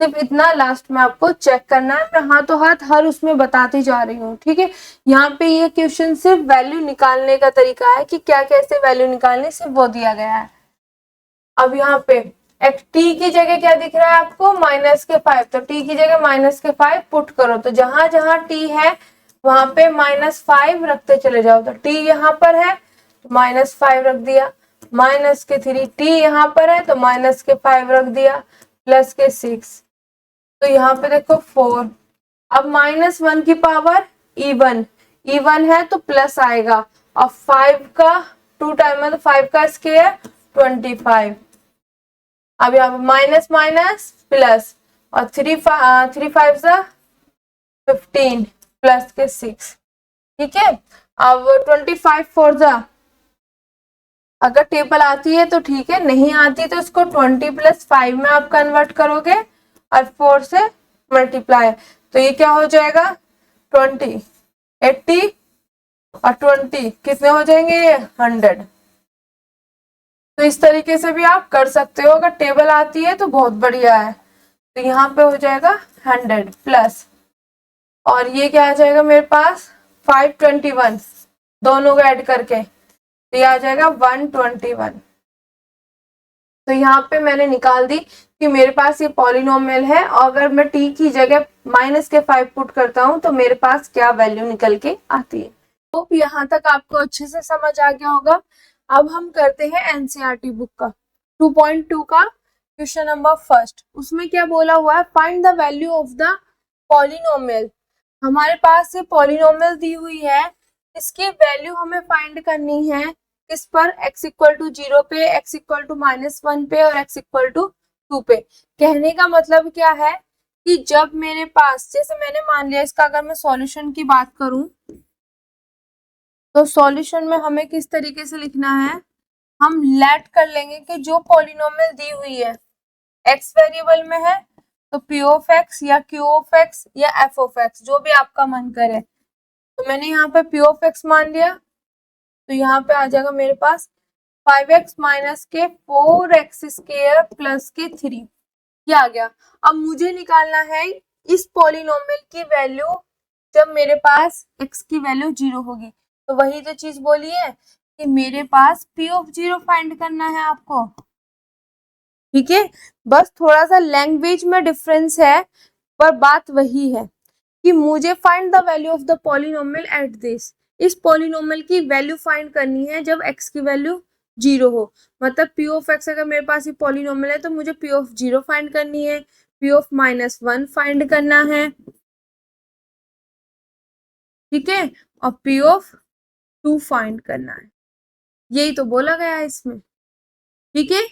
सिर्फ इतना लास्ट में आपको चेक करना है, मैं हाथों हाथ हर उसमें बताती जा रही हूँ, ठीक है। यहाँ पे ये क्वेश्चन सिर्फ वैल्यू निकालने का तरीका है कि क्या कैसे वैल्यू निकालनी, सिर्फ वो दिया गया है। अब यहाँ पे एक t की जगह क्या दिख रहा है आपको माइनस के 5, तो t की जगह माइनस के 5 पुट करो, तो जहां जहां t है वहां पे -5 रखते चले जाओ, तो t यहाँ पर है तो -5 रख दिया, माइनस के 3, t यहाँ पर है तो माइनस के 5 रख दिया, प्लस के 6, तो यहाँ पे देखो 4। अब -1 की पावर इवन, इवन है तो प्लस आएगा, और 5 का 2 टाइम है तो 5 का स्क्वायर 25। अब यहाँ पे माइनस माइनस प्लस, और 3 5 15 प्लस के 6, ठीक है। अब 25 4 जा, अगर टेबल आती है तो ठीक है, नहीं आती तो इसको 20 + 5 में आप कन्वर्ट करोगे और 4 से मल्टीप्लाई, तो ये क्या हो जाएगा 20, 80 और 20 कितने हो जाएंगे 100। तो इस तरीके से भी आप कर सकते हो, अगर टेबल आती है तो बहुत बढ़िया है। तो यहाँ पे हो जाएगा 100 प्लस, और ये क्या आ जाएगा मेरे पास 521, दोनों को ऐड करके तो ये आ जाएगा 121। तो यहाँ पे मैंने निकाल दी कि मेरे पास ये पॉलिनोमियल है, और अगर मैं t की जगह -5 पुट करता हूँ तो मेरे पास क्या वैल्यू निकल के आती है। तो यहाँ तक आपको अच्छे से समझ आ गया होगा। अब हम करते हैं एनसीईआरटी बुक का 2.2 का क्वेश्चन नंबर फर्स्ट। उसमें क्या बोला हुआ है, find the value of the polynomial. हमारे पास ये पॉलिनोमियल दी हुई है, इसकी वैल्यू हमें फाइंड करनी है किस पर, x = 0 पे, x = -1 पे और x = 2 पे। कहने का मतलब क्या है कि जब मेरे पास, जैसे मैंने मान लिया इसका, अगर मैं सॉल्यूशन की बात करूं तो सॉल्यूशन में हमें किस तरीके से लिखना है, हम लेट कर लेंगे कि जो पॉलिनोमियल दी हुई है x वेरिएबल में है तो p ऑफ x या q ऑफ x या f ऑफ x, जो भी आपका मन करे। तो मैंने यहाँ पे p ऑफ x मान लिया, तो यहाँ पे आ जाएगा मेरे पास 5x माइनस के 4x² प्लस के 3, ये आ गया। अब मुझे निकालना है इस पॉलिनोमियल की वैल्यू जब मेरे पास x की वैल्यू 0 होगी। तो वही तो चीज बोली है कि मेरे पास p ऑफ 0 फाइंड करना है आपको, ठीक है। बस थोड़ा सा लैंग्वेज में डिफरेंस है, पर बात वही है कि मुझे find the value of the polynomial at this. इस पॉलिनोमियल की वैल्यू फाइंड करनी है जब x की वैल्यू 0 हो, मतलब p ऑफ x, अगर मेरे पास ये पॉलिनोमियल है तो मुझे p ऑफ 0 फाइंड करनी है, p ऑफ -1 फाइंड करना है, ठीक है, और p ऑफ 2 फाइंड करना है। यही तो बोला गया है इसमें, ठीक है,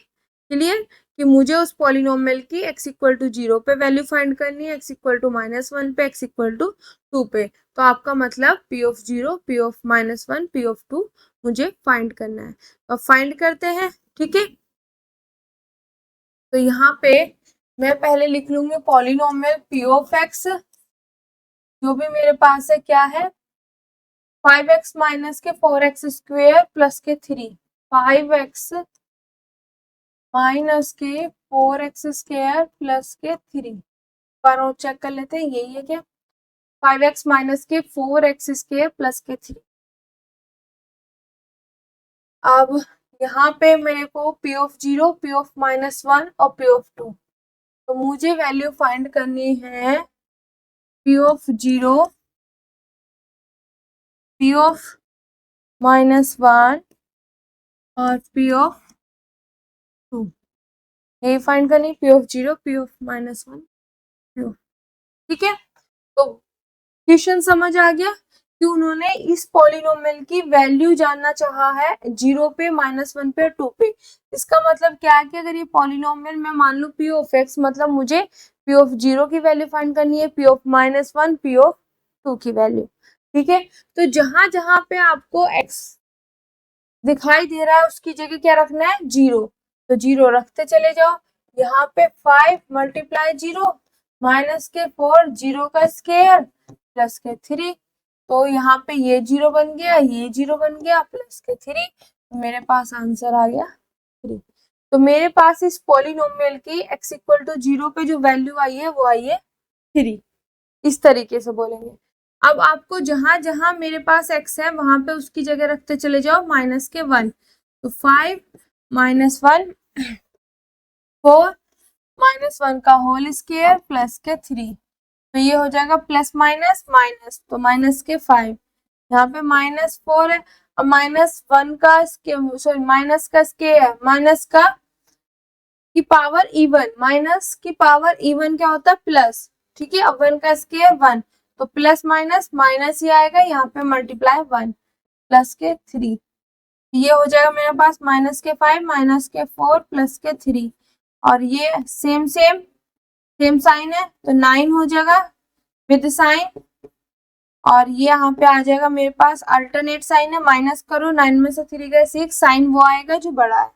क्लियर, कि मुझे उस पॉलिनोमियल की x = 0 पे वैल्यू फाइंड करनी है, x = -1 पे, x = 2 पे। तो आपका मतलब p of 0, p of -1, p of 2 मुझे फाइंड करना है। तो फाइंड करते हैं, ठीक है। तो यहाँ पे मैं पहले लिख लूंगी पॉलिनोमियल p ऑफ x, जो भी मेरे पास है क्या है 5x माइनस के 4x² प्लस के 3, 5x माइनस के 4x² प्लस के 3, बार और चेक कर लेते हैं, यही है क्या 5x माइनस के 4x² प्लस के 3। अब यहाँ पे मेरे को p ऑफ 0, p ऑफ -1 और p ऑफ 2, तो मुझे वैल्यू फाइंड करनी है p ऑफ 0, p ऑफ -1 और p ऑफ 2, यही फाइंड करनी, p of 0, p of -1, p of, ठीक है। तो क्वेश्चन समझ आ गया कि उन्होंने इस पॉलिनोमियल की वैल्यू जानना चाहा है 0 पे, -1 पे, 2 पे। इसका मतलब क्या है कि अगर ये पॉलिनोमियल मैं मान लूं p ऑफ x, मतलब मुझे p ऑफ 0 की वैल्यू फाइंड करनी है, p ऑफ -1, p ऑफ 2 की वैल्यू, ठीक है। तो जहां जहां पे आपको x दिखाई दे रहा है उसकी जगह क्या रखना है 0, तो 0 रखते चले जाओ। यहाँ पे 5 × 0 माइनस के 4, 0 का स्क्वायर प्लस के 3, तो यहाँ पे ये 0 बन गया, ये 0 बन गया, प्लस के 3, तो मेरे पास आंसर आ गया 3। तो मेरे पास इस पॉलिनोमियल की x = 0 पे जो वैल्यू आई है वो आई है 3, इस तरीके से बोलेंगे। अब आपको जहां जहां मेरे पास x है वहां पे उसकी जगह रखते चले जाओ -1, तो 5 -1 4 -1 का होल स्क्वायर प्लस के 3, तो ये हो जाएगा प्लस माइनस माइनस, तो -5, यहाँ पे -4 है। अब -1 का सॉरी माइनस का स्केयर, माइनस का की पावर इवन, माइनस की पावर इवन क्या होता है प्लस, ठीक है। अब 1 का स्केयर 1, तो प्लस माइनस माइनस ही आएगा, यहाँ पे मल्टीप्लाई 1 प्लस के 3, ये हो जाएगा मेरे पास माइनस के 5 माइनस के 4 प्लस के 3, और ये सेम सेम सेम साइन है तो 9 हो जाएगा विद साइन, और ये यहाँ पे आ जाएगा मेरे पास अल्टरनेट साइन है, माइनस करो 9 में से 3 गए 6, साइन वो आएगा जो बड़ा है,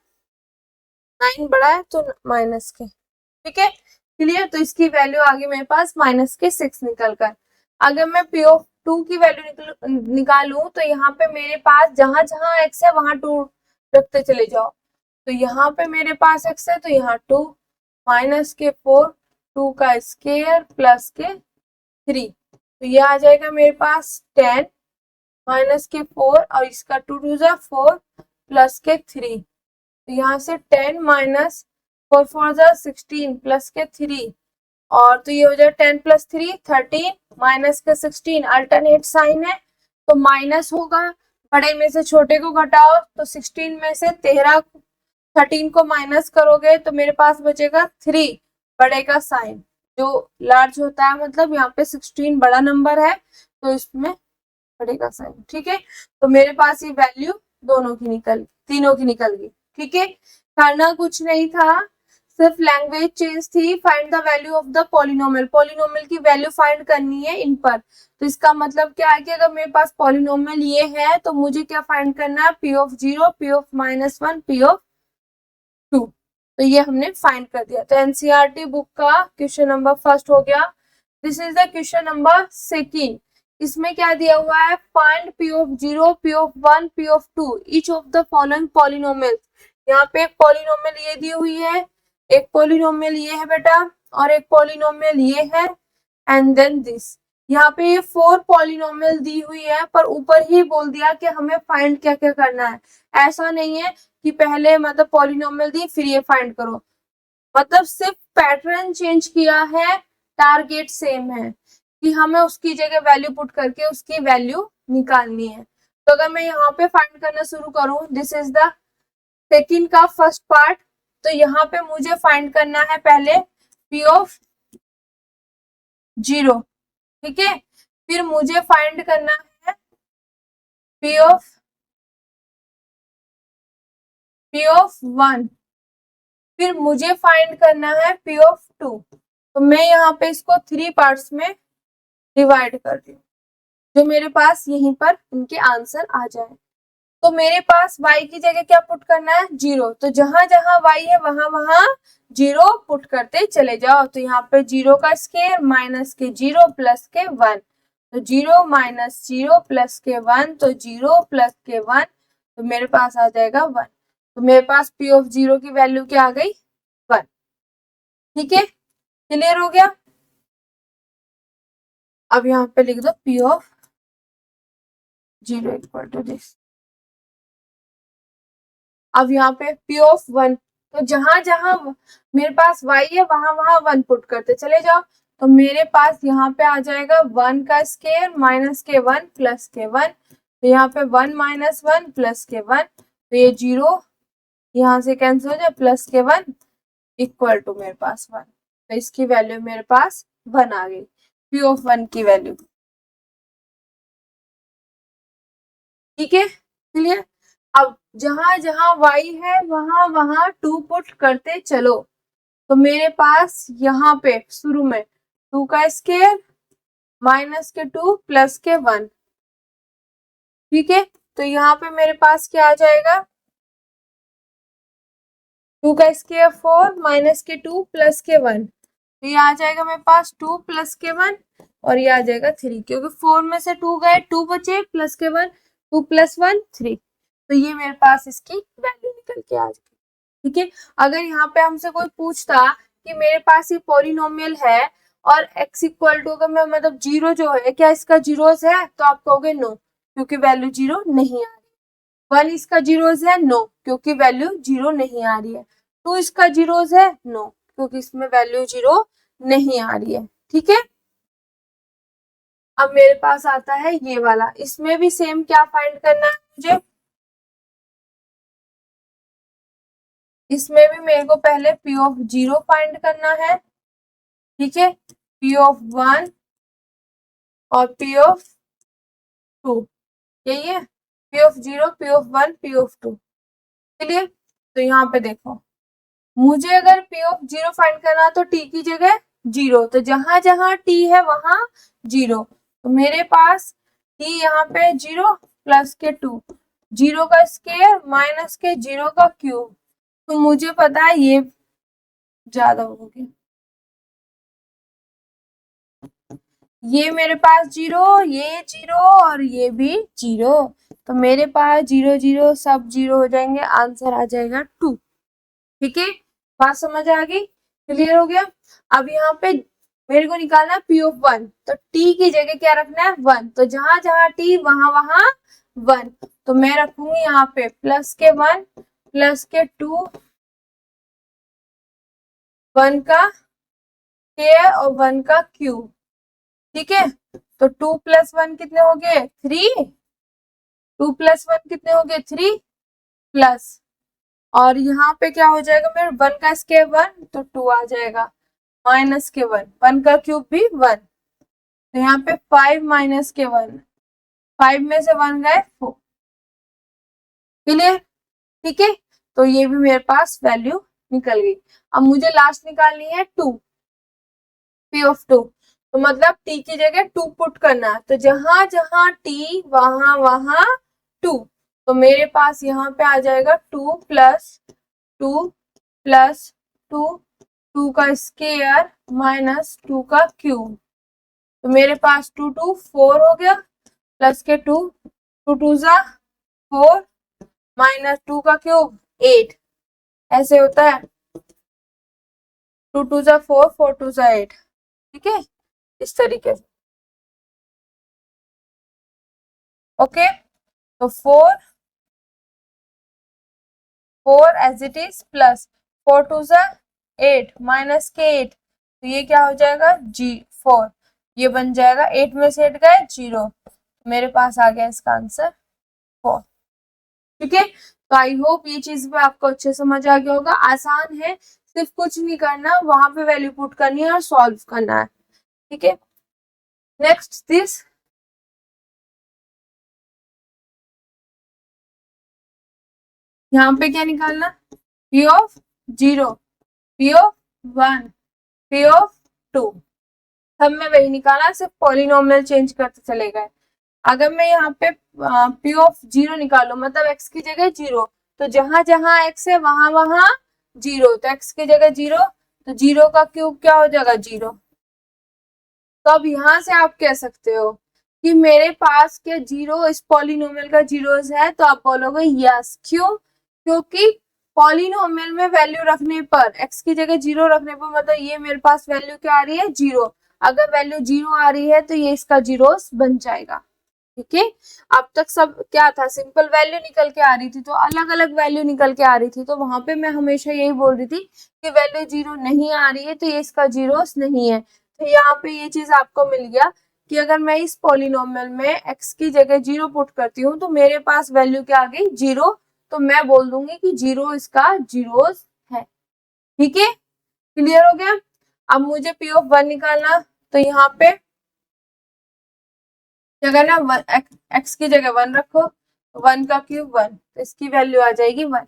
9 बड़ा है तो माइनस के, ठीक है क्लियर। तो इसकी वैल्यू आ गई मेरे पास माइनस के 6 निकल कर। अगर मैं पी ऑफ 2 की वैल्यू निकालूं तो यहाँ पे मेरे पास जहां जहां x है वहां 2 रखते चले जाओ, तो यहाँ पे मेरे पास x है तो यहाँ 2 माइनस के 4 2 का स्केयर प्लस के 3, तो ये आ जाएगा मेरे पास 10 माइनस के 4 और इसका 2 2 जा 4 प्लस के 3, तो यहाँ से 10 माइनस 4 4 जा 16 प्लस के 3, और तो ये हो जाए 10 प्लस 3 13 माइनस के 16, अल्टरनेट साइन है तो माइनस होगा, बड़े में से छोटे को घटाओ तो 16 में से 13 को माइनस करोगे तो मेरे पास बचेगा 3, बड़े का साइन जो लार्ज होता है, मतलब यहाँ पे 16 बड़ा नंबर है तो इसमें बड़े का साइन, ठीक है। तो मेरे पास ये वैल्यू दोनों की तीनों की निकल गई, ठीक है। करना कुछ नहीं था, सिर्फ लैंग्वेज चेंज थी, find the value of the polynomial, polynomial की वैल्यू फाइंड करनी है इन पर। तो इसका मतलब क्या है कि अगर मेरे पास पॉलिनोमियल ये है तो मुझे क्या फाइंड करना है, P of 0 P of -1 P of 2, तो ये हमने फाइंड कर दिया। तो एनसीईआरटी बुक का क्वेश्चन नंबर फर्स्ट हो गया। This is the question number second, इसमें क्या दिया हुआ है, find P of 0 P of 1 P of 2 each of the following polynomial. यहाँ पे एक पॉलिनोमियल ये दी हुई है, एक पॉलिनोमियल ये है बेटा, और एक पॉलिनोमियल ये है, एंड देन दिस। यहाँ पे ये 4 पॉलिनोमियल दी हुई है, पर ऊपर ही बोल दिया कि हमें फाइंड क्या क्या करना है। ऐसा नहीं है कि पहले मतलब पॉलिनोमियल दी फिर ये फाइंड करो, मतलब सिर्फ पैटर्न चेंज किया है, टारगेट सेम है कि हमें उसकी जगह वैल्यू पुट करके उसकी वैल्यू निकालनी है। तो अगर मैं यहाँ पे फाइंड करना शुरू करूं, दिस इज द सेकंड का फर्स्ट पार्ट, तो यहाँ पे मुझे फाइंड करना है पहले पी ऑफ 0, ठीक है, फिर मुझे फाइंड करना है पी ऑफ 1, फिर मुझे फाइंड करना है पी ऑफ 2। तो मैं यहाँ पे इसको 3 पार्ट्स में डिवाइड कर दी, जो मेरे पास यहीं पर इनके आंसर आ जाए। तो मेरे पास y की जगह क्या पुट करना है, 0, तो जहां जहां y है वहां वहां 0 पुट करते चले जाओ। तो यहाँ पे 0 का स्केयर माइनस के 0 प्लस के 1, तो 0 माइनस 0 प्लस के 1, तो 0 प्लस के 1, तो मेरे पास आ जाएगा 1। तो मेरे पास p ऑफ 0 की वैल्यू क्या आ गई, 1, ठीक है क्लियर हो गया। अब यहाँ पे लिख दो p of 0 equal to this. अब यहाँ पे p ऑफ 1, तो जहां जहां मेरे पास y है वहां वहां 1 पुट करते चले जाओ, तो मेरे पास यहाँ पे आ जाएगा 1 का स्केयर माइनस के 1 प्लस के 1, तो यहाँ पे 1 माइनस 1 प्लस के 1, तो ये 0 यहाँ से कैंसिल हो जाए, प्लस के 1 इक्वल टू मेरे पास 1, तो इसकी वैल्यू मेरे पास 1 आ गई, p ऑफ 1 की वैल्यू, ठीक है क्लियर। अब जहां जहां y है वहां वहां 2 पुट करते चलो, तो मेरे पास यहाँ पे शुरू में 2 का स्केयर माइनस के 2 प्लस के 1, ठीक है। तो यहाँ पे मेरे पास क्या आ जाएगा, 2 का स्केयर 4 माइनस के 2 प्लस के 1, तो ये आ जाएगा मेरे पास 2 प्लस के 1, और ये आ जाएगा 3, क्योंकि 4 में से 2 गए 2 बचे प्लस के 1, 2 प्लस 1 3, तो ये मेरे पास इसकी वैल्यू निकल के आ जाएगी, ठीक है। अगर यहाँ पे हमसे कोई पूछता कि मेरे पास ये पॉलिनोमियल है और x इक्वल टू, मैं मतलब 0 जो है क्या इसका जीरोस है, तो आप कहोगे नो, क्योंकि वैल्यू 0 नहीं आ रही। 1 इसका जीरोस है, नो, क्योंकि वैल्यू 0 नहीं आ रही है। 2 इसका जीरोस है, नो, क्योंकि इसमें वैल्यू 0 नहीं आ रही है, ठीक है। अब मेरे पास आता है ये वाला, इसमें भी सेम क्या फाइंड करना है मुझे, इसमें भी मेरे को पहले P ऑफ 0 फाइंड करना है, ठीक है, P ऑफ 1 और P ऑफ 2, यही है, P of 0, P of 1, P of 2। चलिए तो यहाँ पे देखो, मुझे अगर P ऑफ 0 फाइंड करना तो T की जगह 0, तो जहां जहां T है वहां 0, तो मेरे पास T यहाँ पे 0 प्लस के 2, 0 का स्क्वायर माइनस के 0 का क्यूब, तो मुझे पता है ये ज्यादा हो गया, ये मेरे पास 0, ये 0 और ये भी 0, तो मेरे पास 0 0 सब 0 हो जाएंगे, आंसर आ जाएगा 2। ठीक है, बात समझ आ गई, क्लियर हो गया। अब यहाँ पे मेरे को निकालना है P ऑफ 1, तो T की जगह क्या रखना है 1, तो जहां जहां T वहां वहां 1, तो मैं रखूंगी यहाँ पे प्लस के 1 प्लस के 2, 1 का स्क्वायर और 1 का क्यूब, ठीक है, तो 2 प्लस 1 कितने हो गए 3, 2 प्लस 1 कितने हो गए 3 प्लस, और यहाँ पे क्या हो जाएगा मेरे 1 का स्क्वायर 1, तो 2 आ जाएगा, माइनस के 1, 1 का क्यूब भी 1, तो यहाँ पे 5 माइनस के 1, 5 में से 1 गए 4, क्लियर, ठीक है, तो ये भी मेरे पास वैल्यू निकल गई। अब मुझे लास्ट निकालनी है 2, P ऑफ 2, तो मतलब T की जगह 2 पुट करना है, तो जहां जहां T वहां वहां 2, तो मेरे पास यहाँ पे आ जाएगा 2 प्लस 2 प्लस 2, 2 का स्क्वायर माइनस 2 का क्यूब, तो मेरे पास 2 2 4 हो गया, प्लस के 2, 2 2 जा 4 माइनस 2 का क्यूब 8, ऐसे होता है, 2 2 जा 4, 4 2 जा 8, ठीक है, इस तरीके से, ओके, तो 4 4 एज इट इज प्लस 4 2 जा 8 माइनस के 8, तो ये क्या हो जाएगा G4, ये बन जाएगा 8 में से 8 गए 0, मेरे पास आ गया इसका आंसर 4। ठीक है, तो आई होप ये चीज भी आपको अच्छे समझ आ गया होगा, आसान है, सिर्फ कुछ नहीं करना, वहां पे वैल्यू पुट करनी है और सॉल्व करना है, ठीक है। नेक्स्ट दिस, यहाँ पे क्या निकालना, P of 0, P of 1, P of 2, सब में वही निकाला, सिर्फ पॉलिनोमियल चेंज करते चले गए। अगर मैं यहाँ पे P ऑफ 0 निकालू, मतलब x की जगह 0, तो जहां जहां x है वहां वहां 0, तो x की जगह 0, तो 0 का क्यूब क्या हो जाएगा 0, तो अब यहाँ से आप कह सकते हो कि मेरे पास के 0 इस पॉलिनोमियल का 0 है, तो आप बोलोगे यस, क्यों, क्योंकि पॉलिनोमियल में वैल्यू रखने पर, x की जगह 0 रखने पर, मतलब ये मेरे पास वैल्यू क्या आ रही है 0, अगर वैल्यू 0 आ रही है तो ये इसका 0 बन जाएगा, ठीक है। अब तक सब क्या था, सिंपल वैल्यू निकल के आ रही थी, तो अलग अलग वैल्यू निकल के आ रही थी, तो वहां पे मैं हमेशा यही बोल रही थी कि वैल्यू 0 नहीं आ रही है तो ये इसका 0 नहीं है, तो यहाँ पे ये चीज आपको मिल गया कि अगर मैं इस पॉलिनोमियल में x की जगह 0 पुट करती हूँ तो मेरे पास वैल्यू क्या आ गई 0, तो मैं बोल दूंगी कि 0 इसका 0 है, ठीक है, क्लियर हो गया। अब मुझे P ऑफ 1 निकालना, तो यहाँ पे क्या करना, x की जगह 1 रखो, 1 का क्यूब 1, तो इसकी वैल्यू आ जाएगी 1।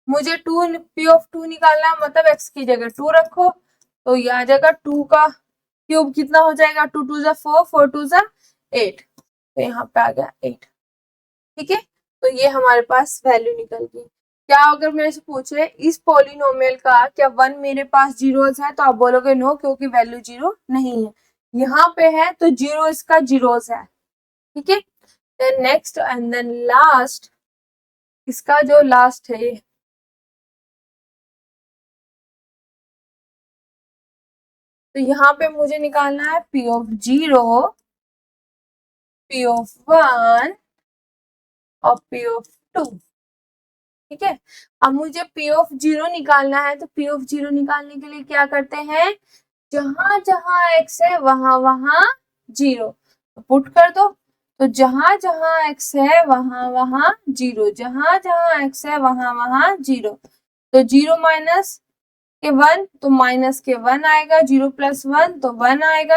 मुझे 2 P ऑफ 2 निकालना, मतलब x की जगह 2 रखो, तो ये आ जाएगा 2 का क्यूब कितना हो जाएगा, 2 2 जा 4, 4 2 जा 8, तो यहाँ पे आ गया 8, ठीक है, तो ये हमारे पास वैल्यू निकल गई। क्या अगर मेरे से पूछे इस पॉलिनोमियल का क्या 1 मेरे पास जीरोस है, तो आप बोलोगे नो, क्योंकि वैल्यू 0 नहीं है, यहाँ पे है तो 0 इसका जीरोस है, ठीक है। Then next and then last, इसका जो लास्ट है, तो यहाँ पे मुझे निकालना है P ऑफ 0, P ऑफ 1 और P ऑफ 2, ठीक है। अब मुझे P ऑफ 0 निकालना है, तो P ऑफ 0 निकालने के लिए क्या करते हैं, जहां जहां x है वहां वहां 0, तो पुट कर दो, तो जहां जहां x है वहां वहां 0, जहां जहां x है वहां वहां 0, तो 0 माइनस के 1 तो माइनस के 1 आएगा, 0 प्लस 1 तो 1 आएगा,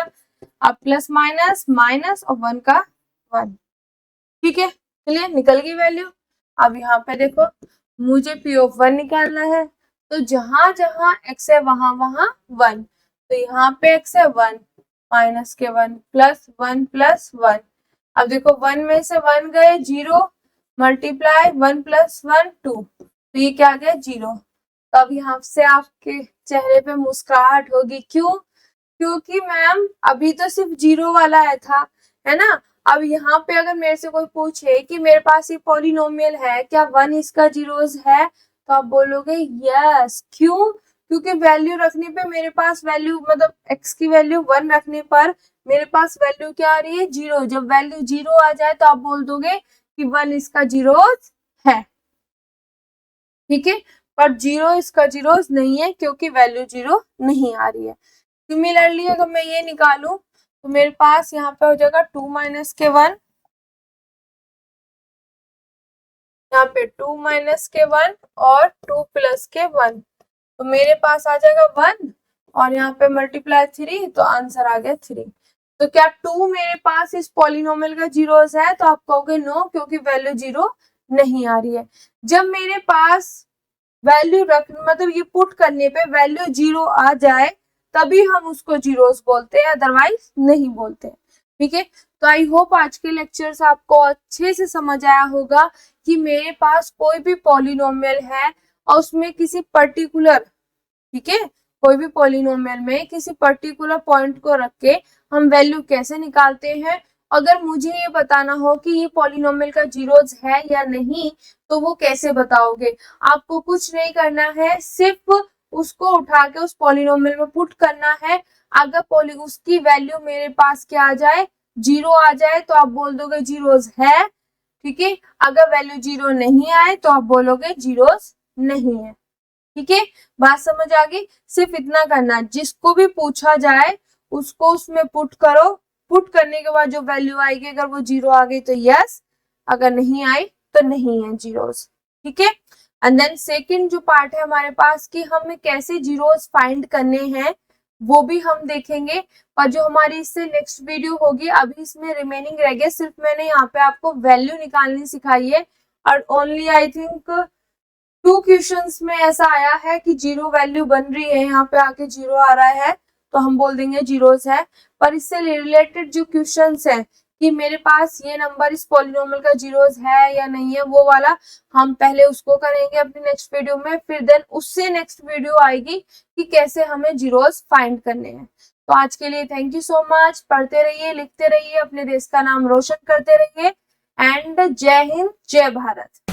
अब प्लस माइनस माइनस और 1 का 1। ठीक है, चलिए निकल गई वैल्यू। अब यहाँ पे देखो मुझे P ऑफ 1 निकालना है, तो जहां जहां x है वहां वहां 1, तो यहाँ पे x है 1 माइनस के 1 प्लस 1 प्लस 1। अब देखो 1 में से 1 गए 0 मल्टीप्लाई 1 प्लस 1 2, तो ये क्या आ गया 0। तो अब यहाँ से आपके चेहरे पे मुस्कुराहट होगी, क्यों? क्योंकि मैम अभी तो सिर्फ 0 वाला आया था, है ना। अब यहाँ पे अगर मेरे से कोई पूछे कि मेरे पास ये पॉलिनोमियल है, क्या 1 इसका जीरोस है, तो आप बोलोगे यस। क्यों? क्योंकि वैल्यू रखने पे मेरे पास वैल्यू मतलब x की वैल्यू 1 रखने पर मेरे पास वैल्यू क्या आ रही है 0। जब वैल्यू 0 आ जाए तो आप बोल दोगे कि 1 इसका जीरोस है। ठीक है, पर 0 इसका जीरोस नहीं है क्योंकि वैल्यू 0 नहीं आ रही है। सिमिलरली अगर मैं ये निकालूं तो मेरे पास यहाँ पे हो जाएगा 2 माइनस के 1, यहाँ पे 2 माइनस के 1 और 2 प्लस के 1, तो मेरे पास आ जाएगा 1 और यहाँ पे मल्टीप्लाई 3, तो आंसर आ गया 3। तो क्या 2 मेरे पास इस पॉलिनोमियल का जीरोस है, तो आप कहोगे नो, क्योंकि वैल्यू 0 नहीं आ रही है। जब मेरे पास वैल्यू रख मतलब ये पुट करने पे वैल्यू 0 आ जाए तभी हम उसको जीरोस बोलते हैं, अदरवाइज नहीं बोलते। ठीक है, तो आई होप आज के लेक्चर्स आपको अच्छे से समझ आया होगा कि मेरे पास कोई भी पॉलिनोमियल है और उसमें किसी पर्टिकुलर, ठीक है, कोई भी पॉलिनोमियल में किसी पर्टिकुलर पॉइंट को रख के हम वैल्यू कैसे निकालते हैं। अगर मुझे ये बताना हो कि ये पॉलिनोमियल का जीरोस है या नहीं, तो वो कैसे बताओगे? आपको कुछ नहीं करना है, सिर्फ उसको उठा के उस पॉलिनोमियल में पुट करना है। अगर उसकी वैल्यू मेरे पास क्या आ जाए 0 आ जाए तो आप बोल दोगे जीरोस है। ठीक है, अगर वैल्यू 0 नहीं आए तो आप बोलोगे जीरोस नहीं है। ठीक है, बात समझ आ गई। सिर्फ इतना करना, जिसको भी पूछा जाए उसको उसमें पुट करो, पुट करने के बाद जो वैल्यू आएगी अगर वो 0 आ गई तो यस, अगर नहीं आई तो नहीं है जीरोस। ठीक है, एंड देन सेकंड जो पार्ट है हमारे पास कि हमें कैसे जीरोस फाइंड करने हैं वो भी हम देखेंगे। पर जो हमारी इससे नेक्स्ट वीडियो होगी, अभी इसमें रिमेनिंग रह गया, सिर्फ मैंने यहाँ पे आपको वैल्यू निकालनी सिखाई है। और ओनली आई थिंक 2 क्वेश्चंस में ऐसा आया है कि 0 वैल्यू बन रही है, यहाँ पे आके 0 आ रहा है तो हम बोल देंगे जीरोस है। पर इससे रिलेटेड जो क्वेश्चंस है कि मेरे पास ये नंबर इस पॉलिनोमियल का जीरोस है या नहीं है, वो वाला हम पहले उसको करेंगे अपनी नेक्स्ट वीडियो में, फिर देन उससे नेक्स्ट वीडियो आएगी कि कैसे हमें जीरोस फाइंड करने हैं। तो आज के लिए थैंक यू सो मच। पढ़ते रहिए, लिखते रहिए, अपने देश का नाम रोशन करते रहिए एंड जय हिंद, जय भारत।